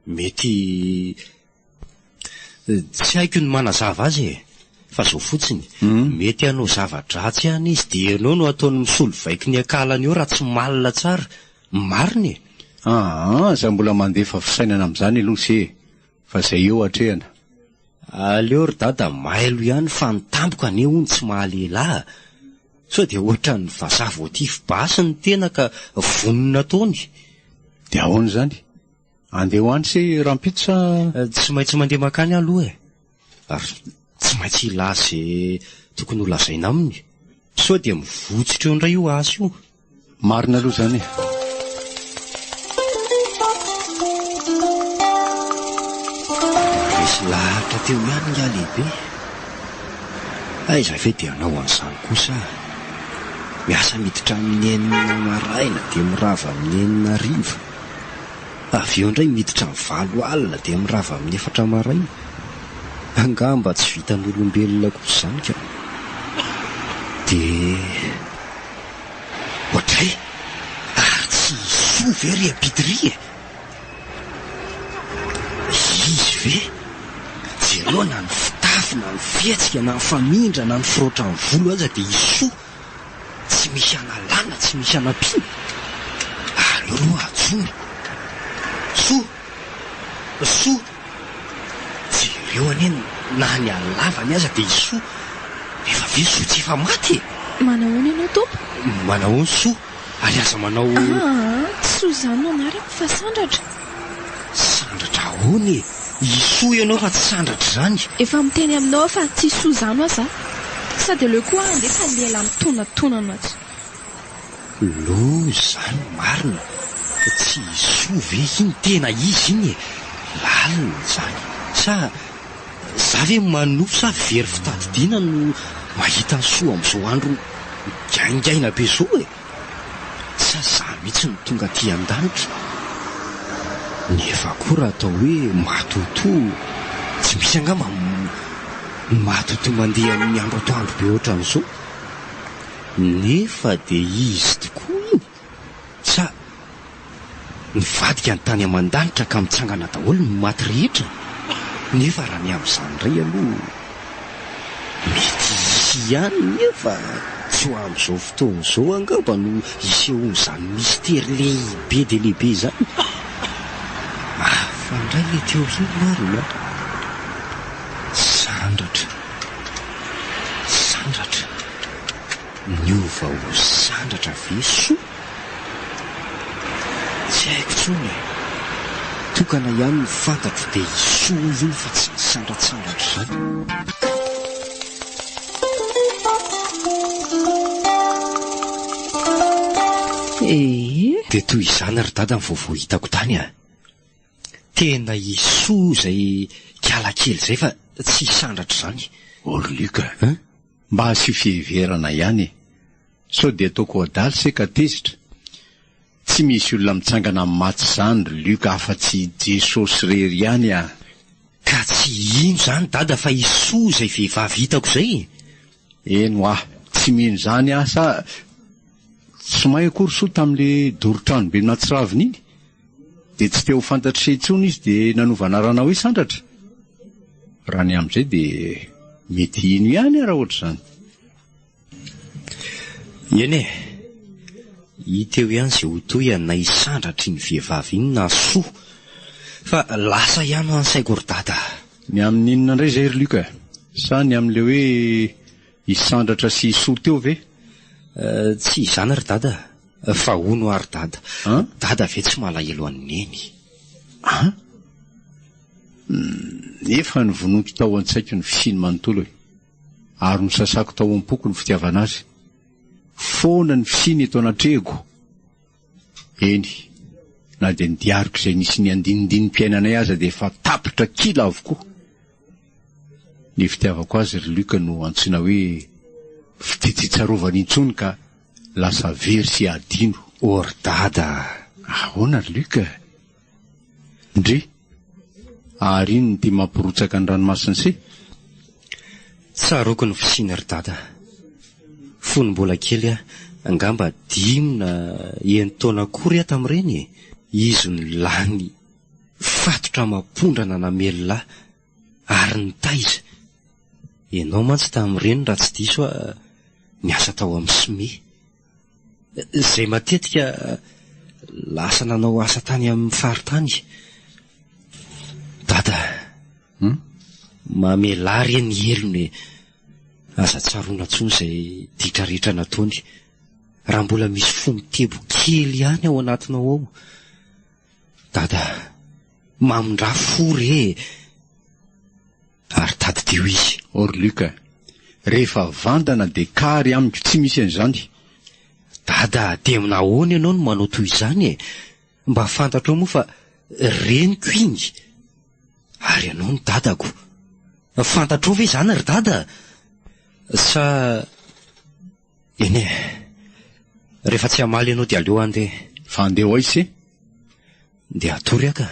Speaker 3: Mety tsy haiko ny manazava azy e. Fa zao fotsiny, mety hanao zava-dratsy ihany izy de ianao no ataony misolo vaiko ny akalany eo raha tsy malina tsara. Marina e.
Speaker 1: Za mbola mandefa fisainana amin'izany aloha se, fa zay eo atrehana.
Speaker 3: Aleo ry dada mailo ihany fa ny tampoka ane hono tsy mahalehilahy. So de ohatra ny vazaha voatify basy ny tena ka vonona taony.
Speaker 1: De ahoana zany? Andeha ho any se rampito sa?
Speaker 3: Tsy maintsy mandeha makany aloha e. Ary tsy maintsy ilaza zay tokony ho lazaina aminy. So de mivotsitra eo indray io asy io.
Speaker 1: Marina aloha zany e.
Speaker 3: lahatra teo ihany nga lehibe. Aiza ve dia anao an'izany kosa? Miasa miditra amin'ny 9 maraina dia mirava amin'ny 9 arivo. Avy eo indray miditra amin'ny 9 alina dia mirava amin'ny 4 maraina. Angamba tsy vitan'olombelona kosa izany ka. Dia ohatray ary tsy soa ve ry ampidiri e? Izy ve? Jereo na ny fitafy na ny fietsika na ny famindra na ny firoatra ny volo aza dia isoa. Tsy misy analana, tsy misy anampiana. Aleo atsony. Soa. Jereo anie na ny alavany aza dia isoa. Efa ve soa tsy efa maty e?
Speaker 4: Manahoana ianao tompo?
Speaker 3: Manao ny soa ary aza manao...
Speaker 4: soa izany no anarako fa sandratra.
Speaker 3: Sandratra ahoana e? Isoa ianao fa tsy sandratra izany.
Speaker 4: Efa miteny aminao fa tsy soa izany aza. Sady aleo koa andefa lela mitonantonana azy.
Speaker 3: Lo izany marina. Tsy soa ve iny tena izy iny e? Lalina izany. Sa za ve manofo sa very fitadidiana no mahita ny soa amin'izao andro gaingaina be zao e? Sa za mihitsy ny tonga aty an-danitra. Nefa koa raha atao hoe matoto, tsy misy angamba matoto mandeha amin'ny andro atoandro be ohatran'izao. Nefa dia izy tokoa iny. Sa nivadika ny tany aman-danitra ka mitsangana daholo ny maty rehetra. Nefa raha ny amin'izany indray aloha mety isy ihany, nefa tsy ho amin'izao fotoana izao angamba no isehon'izany mistera lehibe dia lehibe izany. Fandray le teo iny marina. Sandratra niova ho sandratra ve soa? Tsy haiko tsony e. Tokana ihany ny fantatro dia isoa io fa tsy sandratsandatra izany. Dia toy izany ry dada ny vaovao hitako tany a. Tena isoa izay kialakely izay fa tsy sandratra izany.
Speaker 1: Orlika, mba sy fiheverana ihany. Sao dia ataoko adaly seka tezitra. Tsy misy olona mitsangana amin'ny maty izany ry Luka afa-tsy Jesosy rery ihany a.
Speaker 3: Ka tsy ino izany dada fa isoa izay vehivavy hitako izay.
Speaker 1: Eno tsy mino izany sa tsy mahay akory soa tamin'le dorotrano be natsiraviny iny. Dia tsy teo fantatra se intsony izy dia nanova anarana hoe sandratra. Raha ny amin'izay dia mety ino ihany raha ohatr'izany.
Speaker 3: Eny e, hiteo ihany izay ho toy na hisandratra iny vehivavy iny na soa. Fa lasa ihany ho ansaiko ry dada.
Speaker 1: Ny amin'inona indray izay ry Luka? Sa ny amin'ilay hoe hisandratra sy soa teo ve?
Speaker 3: Tsy izany ry dada. Fa hono ary dada. Dada ve tsy malahelo an'neny?
Speaker 1: Efa ny vonoto tao an-tsaiko ny fisiny manontolo e. Ary nosasako tao am-poko ny fitiavana azy. Foana ny fisiny eto anatrehiko. Eny, na dia nidiariko izay nisy ny andinindini-piainanay aza dia efa tapitra kila avokoa. Ny fitiavako azy ry Luka no antsoina hoe fitetsitsarovana intsony ka lasa very sy adino.
Speaker 3: Ory dada.
Speaker 1: Ahoana ry Luka? Ndry, ary iny ny tia mampirotsaka ny ranomasina se?
Speaker 3: Tsaroko ny fisiny ry dada. Fony mbola kely angamba 5 na 1 taona kory tamin'ireny. Izy ny lany fatotra mampondrana namelona ary ny taiza. Ianao mantsy tamin'ireny raha tsy diso niasa tao amin'ny Sime. Izay matetika lasa nanao asa tany amin'ny faritany. Dada, mamelary ny elony aza tsaroana tsony izay ditra rehetra nataony. Raha mbola misy fomitebo kely ihany ao anatinao ao. Dada, mamindra fory ary tadidio izy.
Speaker 1: Ory Luka, rehefa vandana dia kary amiko tsy misy an'izany.
Speaker 3: Dada, dia nahoana ianao no manao toy izany e? Mba fantatro moa fa reniko iny. Ary ianao ny dadako. Fantatrao ve izany ry dada? Sa eny e, rehefa tsy hamaly ianao dia aleo andeha.
Speaker 1: Fa andeha ho aiza e?
Speaker 3: Dia atory aka.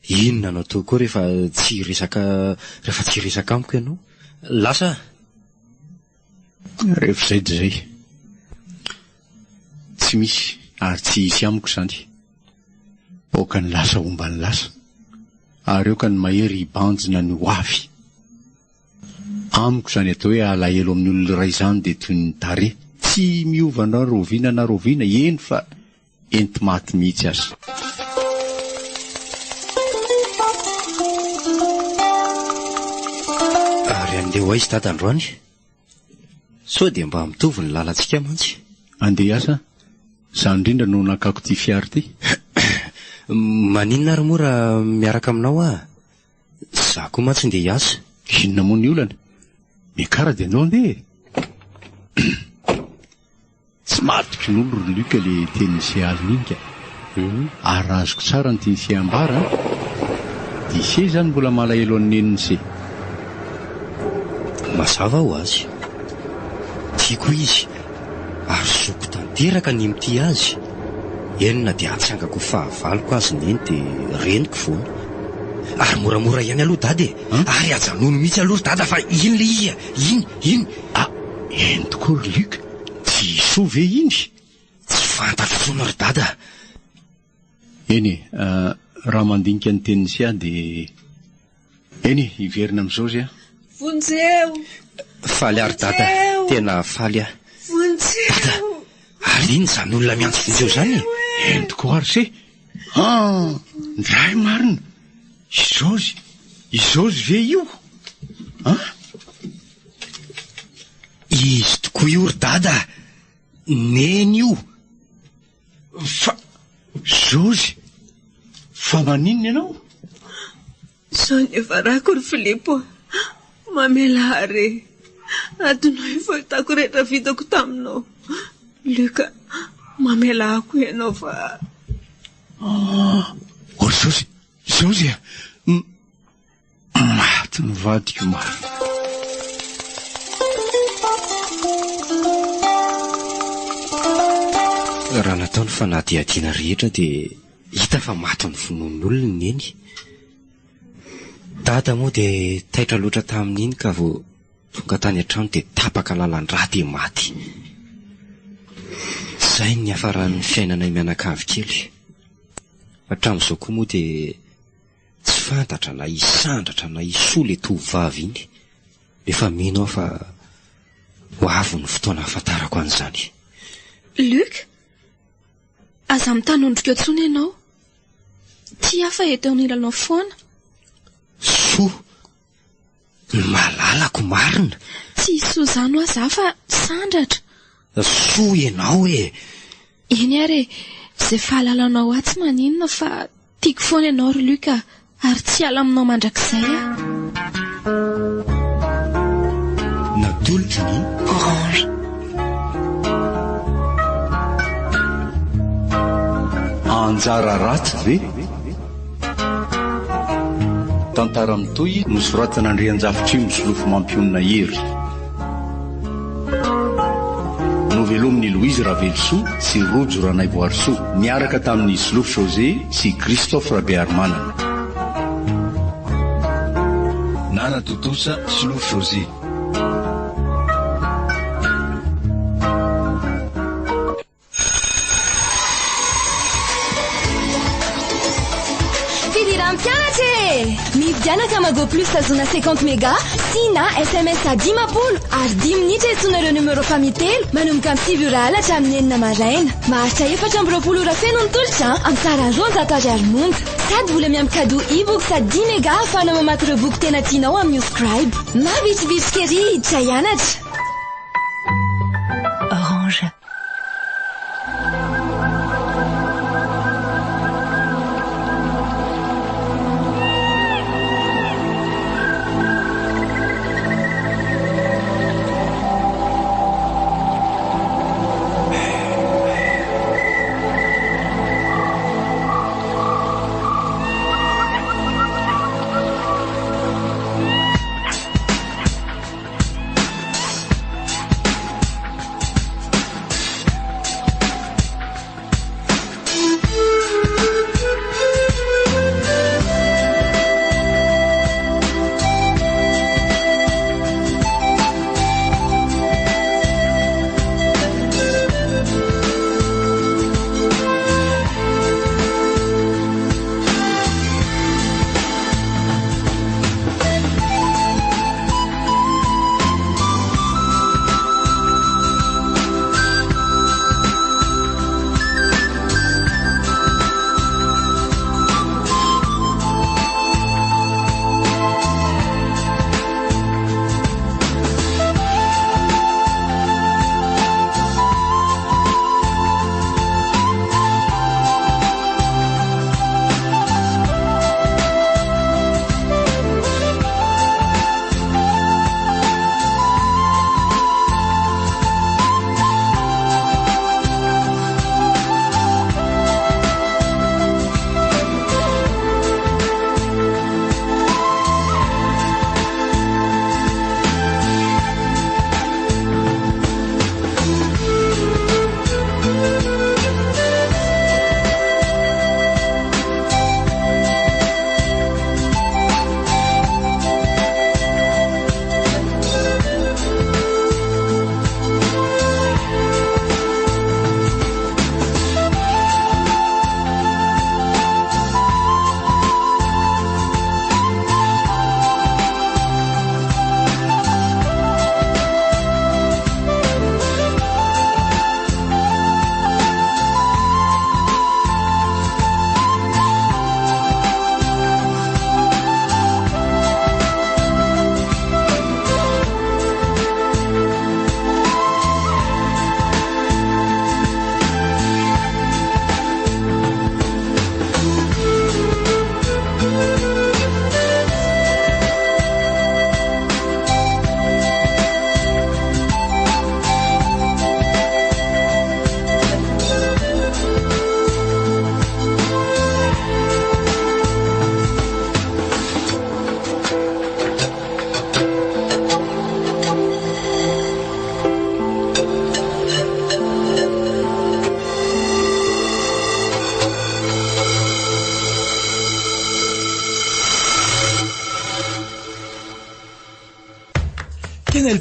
Speaker 3: Inona no atao koa rehefa tsy resaka amiko ianao? Lasa
Speaker 1: rehefa izay dia izay. Tsy misy ary tsy hisy amiko izany. Aoka ny lasa omba ny lasa, ary aoka ny mahery hibanjina ny ho avy. Amiko izany atao hoe alahelo amin'ny olona iray izany dia toy ny tare, tsy miova na roviana, eny fa enti maty mihitsy aza.
Speaker 3: Ary andeha ho aiza dada androany? Sao dia mba mitovy ny lalantsika mantsy.
Speaker 1: Andeha asa? Izany indrindra no nakako ty fiara ty.
Speaker 3: Maninona ary moa raha miaraka aminao ah? Za koa mantsy ndeha hiasa.
Speaker 1: Inona moa ny olana? Miakara dia anao andeha. Tsy matoky ny olo ry Luka le teny sy alina iny ka. Ary azoko tsara ny tiany fiambara, dia se izany mbola malahelo amin'ny neniny se.
Speaker 3: Mazava ho azy. Tiako izy, ary zoko tanteraka ny mity azy. Enina dia atsangako fahavaloko azy neny dia reniko foana. Ary moramora ihany aloha dady e. Ary ajanono mihitsy aloha dada fa iny le ia. Iny.
Speaker 1: Eny tokoa ry Luka. Tsy soa ve iny?
Speaker 3: Tsy fantatro foana ry dada.
Speaker 1: Eny e, raha mandinika ny teniny sy aho dia eny e, hiverina amin'izao zay aho.
Speaker 5: Vonjeo!
Speaker 3: Faly ary dada, tena faly aho.
Speaker 5: Vonjeo!
Speaker 3: Ary iny izany olona miantso vonjeo izany?
Speaker 1: Eny tokoa ary se. Ndray marina. Izaozy ve io?
Speaker 3: Izy tokoa io ry dada. Neny io.
Speaker 1: Zozy, fa maninona ianao?
Speaker 5: Zao ny varako ry Filipo, mamela are. Adonao ifoltako rehetra vitako taminao. Luka, mamela ako ianao fa...
Speaker 1: Ory Zozy, maty ny vadiko mafy.
Speaker 3: Raha natao ny fanadihadiana rehetra dia hita fa maty ny fonon'olona neny. Dada moa dia taitra loatra tamin'iny ka vao tonga tany an-trano dia tapaka lalan-drà dia maty. Izay ny hafaran'ny fiainana mianakavy kely. Hatramin'izao koa moa dia tsy fantatra na hisandratra na hisoa le tovovavy iny. Efa mino aho fa ho avy ny fotoana hafantarako an'izany.
Speaker 4: Luc, aza mitanondrika tsony ianao. Ty hafa eto aniranao foana.
Speaker 3: Soa? Malalako marina.
Speaker 4: Tsy soa izany ho aza fa sandratra.
Speaker 3: Soa ianao e.
Speaker 4: Eny ary, izay fahalalanao ahy tsy maninona fa tiako foana ianao ry Luc, ary tsy ala aminao mandrakizay aho.
Speaker 3: Natolotra ny
Speaker 4: Orange.
Speaker 1: Anjara ratsy ve? Tantara mitoy nosoratana Andrianjafitra io solofo mampionina hery. Novelomin'ny Louise Ravelsoa sy Rojo Ranaivoarisoa, niaraka tamin'ny solofo José sy Christophe Rabearmanana. Nana Totosa, solofo José.
Speaker 6: Mividianaka Mago Plus azona 50 méga sy na SMS dimapolo ary 10 minitra hitsoinareo numero famitelo manomboka amin'ny 5 ora alatra amin'ny 9 maraina. Maharitra 420 ora feno ny tolotra amin'ny sarany 200 ariary monja. Sady vola miampy cadeau e-book sady 10 méga ahafahanao mamaky ireo boky tena tianao amin'ny Subscribe. Mavitsivitsy kely hiditra hianatra. Orange.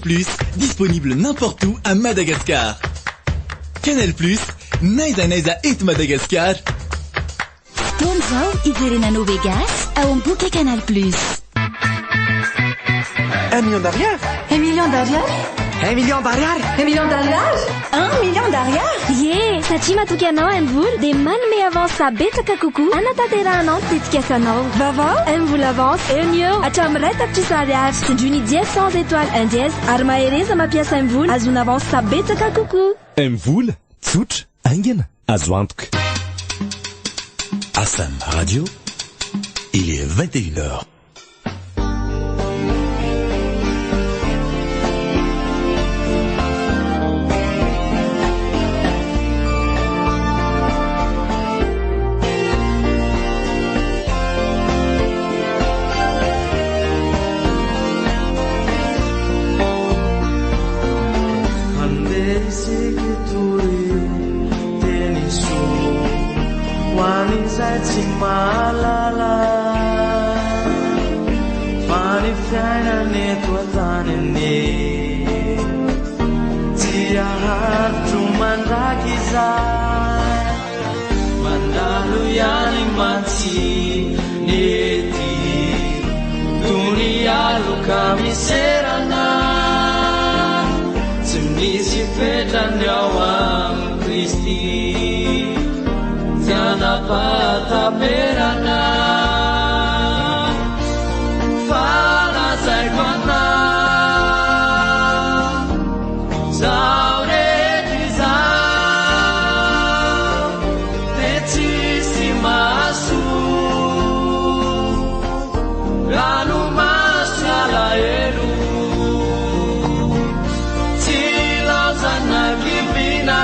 Speaker 7: Plus, disponible n'importe où à Madagascar. Canal Plus, naiza naiza eto Madagascar.
Speaker 8: Taona zao iverena anao Vegas ao am-boky Canal Plus.
Speaker 9: 1 million d'ariary.
Speaker 6: 1 million d'ariary?
Speaker 9: 1 million d'ariary.
Speaker 6: 1 million d'ariary? 1 million d'ariary?
Speaker 10: Ye, satria matoky anao M-vola dia manome avansa betsaka kokoa anatanterahanao ny tetikasanao.
Speaker 6: Vaovao
Speaker 10: M-vola avance eo hatramin'ny ray tapitrisa ariary. Tindroiny 10 étoiles 1 dièse ary mahereza mampiasa M-vola azona avansa betsaka kokoa.
Speaker 11: M-vola tsotra aingana azo antoka.
Speaker 12: Assam Radio, il est 21h.
Speaker 13: Malala fani fiaina neto an-taniny dia haritro mandraky izay mandalo ihany mantsy nety tony aloka miserana tsy misy fetrany ao amin'ny Kristy Janapataperana Falazaiko anao Zao rehetra izao dia tsisy mahasoa ranomasy alahelo tsy laozana kivina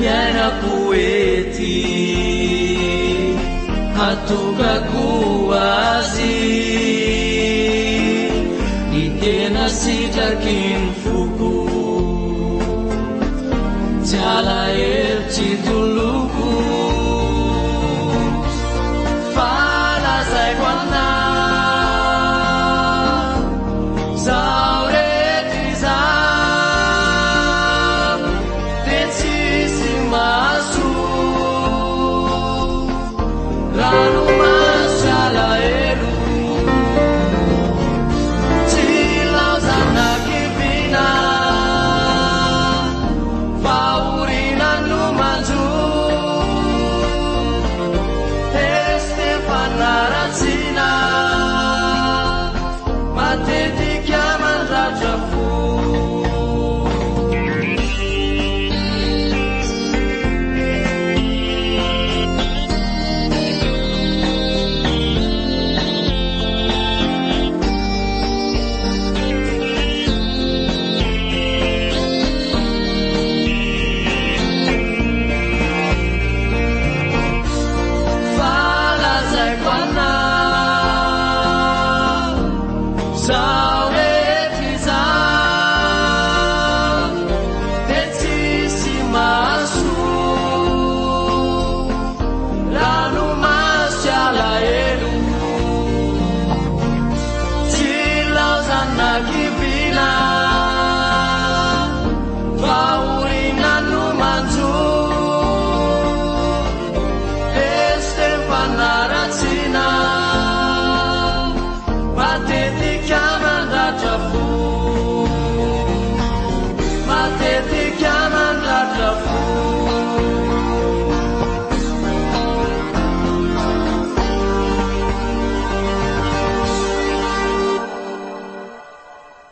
Speaker 13: piena poeti hatuka kuwazi nitena sitakin fuku jala elci tuluku fala zaikwana Faurina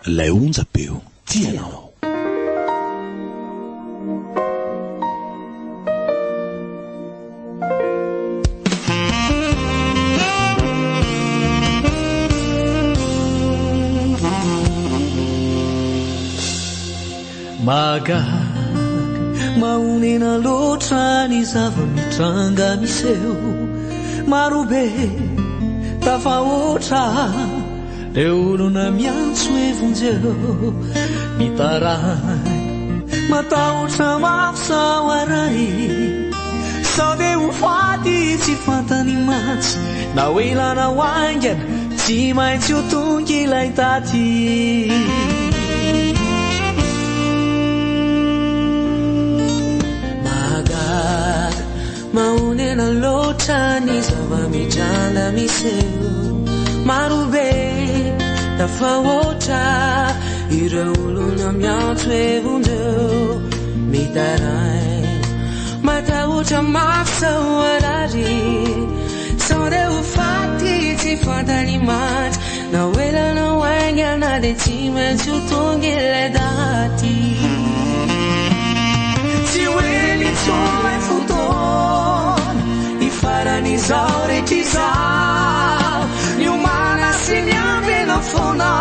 Speaker 12: Ilay onjam-peo tianao.
Speaker 13: Mahagaga mahonena loatra ny zava-mitranga miseho marobe tafahoatra le olona miantso evonjeo mitaray matahotra mafisao aray sao de ho faty tsy fantany matsy na oelana hoaingana tsy maintsy ho tonga ilay taty mahonena loatra ny zava-mitranga miseho marobe tafahoatra ireo olona miantso evondreo mitaray matahotra mafisao arary sao de ho faty tsy fantany matsy na oelana hoaingana de tsy maintsy ho tonga ilay daty tsy hoe litsolay fotoana ifaran'izao rehetr'izao ny omana sy ny ambena foana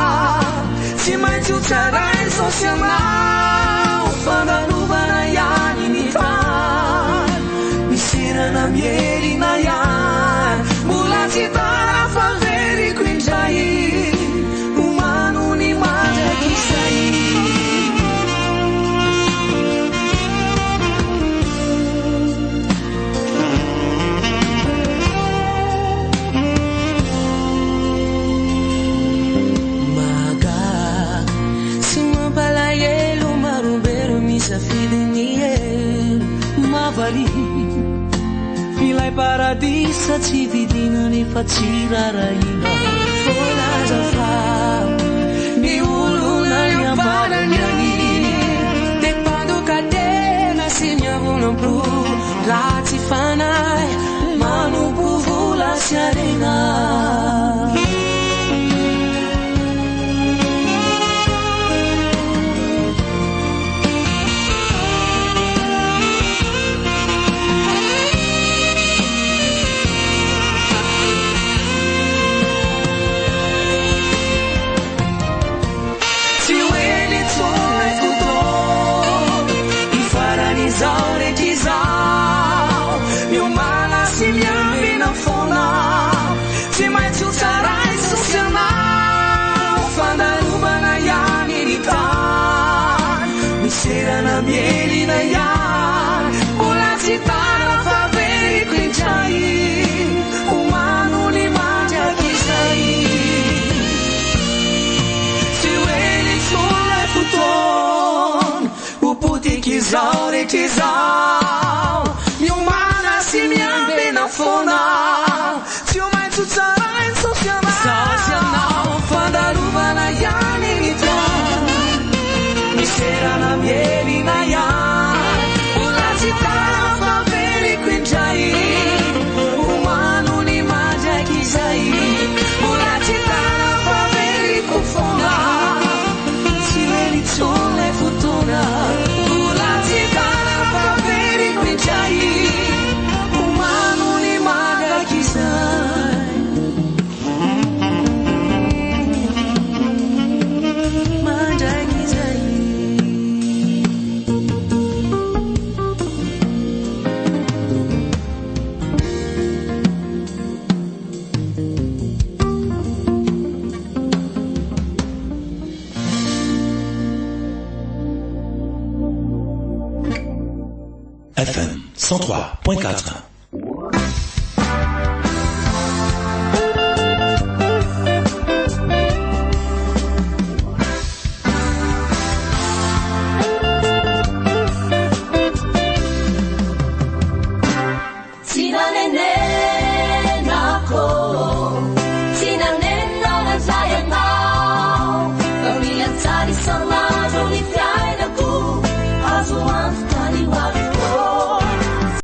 Speaker 13: tsy maintsy ho tsaray sosianao fandalovana ihany ny tany miserana mierina ihany mbola tsy tara fa veriko indray omano ny mandrak'izay ilay paradisa tsy vidina nefa tsy rarahina folazafa ny olona ny ambarany any de pandoka tena sy miavonam-bro raha tsy fanay manompo vola sy arena mielina ihany mbola tsy tara fa veriko indray omano ny mandrak'izay tsy hoe litsolay fotoana ho potiky izao rehetr'izao miomana sy miambena foana tsy ho maintsy ho tsaray ny sosianao fandalovana ihany ny tany miserana mielina ihany mbola tsy tara fa veriko indray omano ny mandrak'izay mbola tsy tara fa veriko foana tsy hoe litsolay fotoana mbola tsy tara fa veriko indray omano ny mandrak'izay
Speaker 12: FM 103.4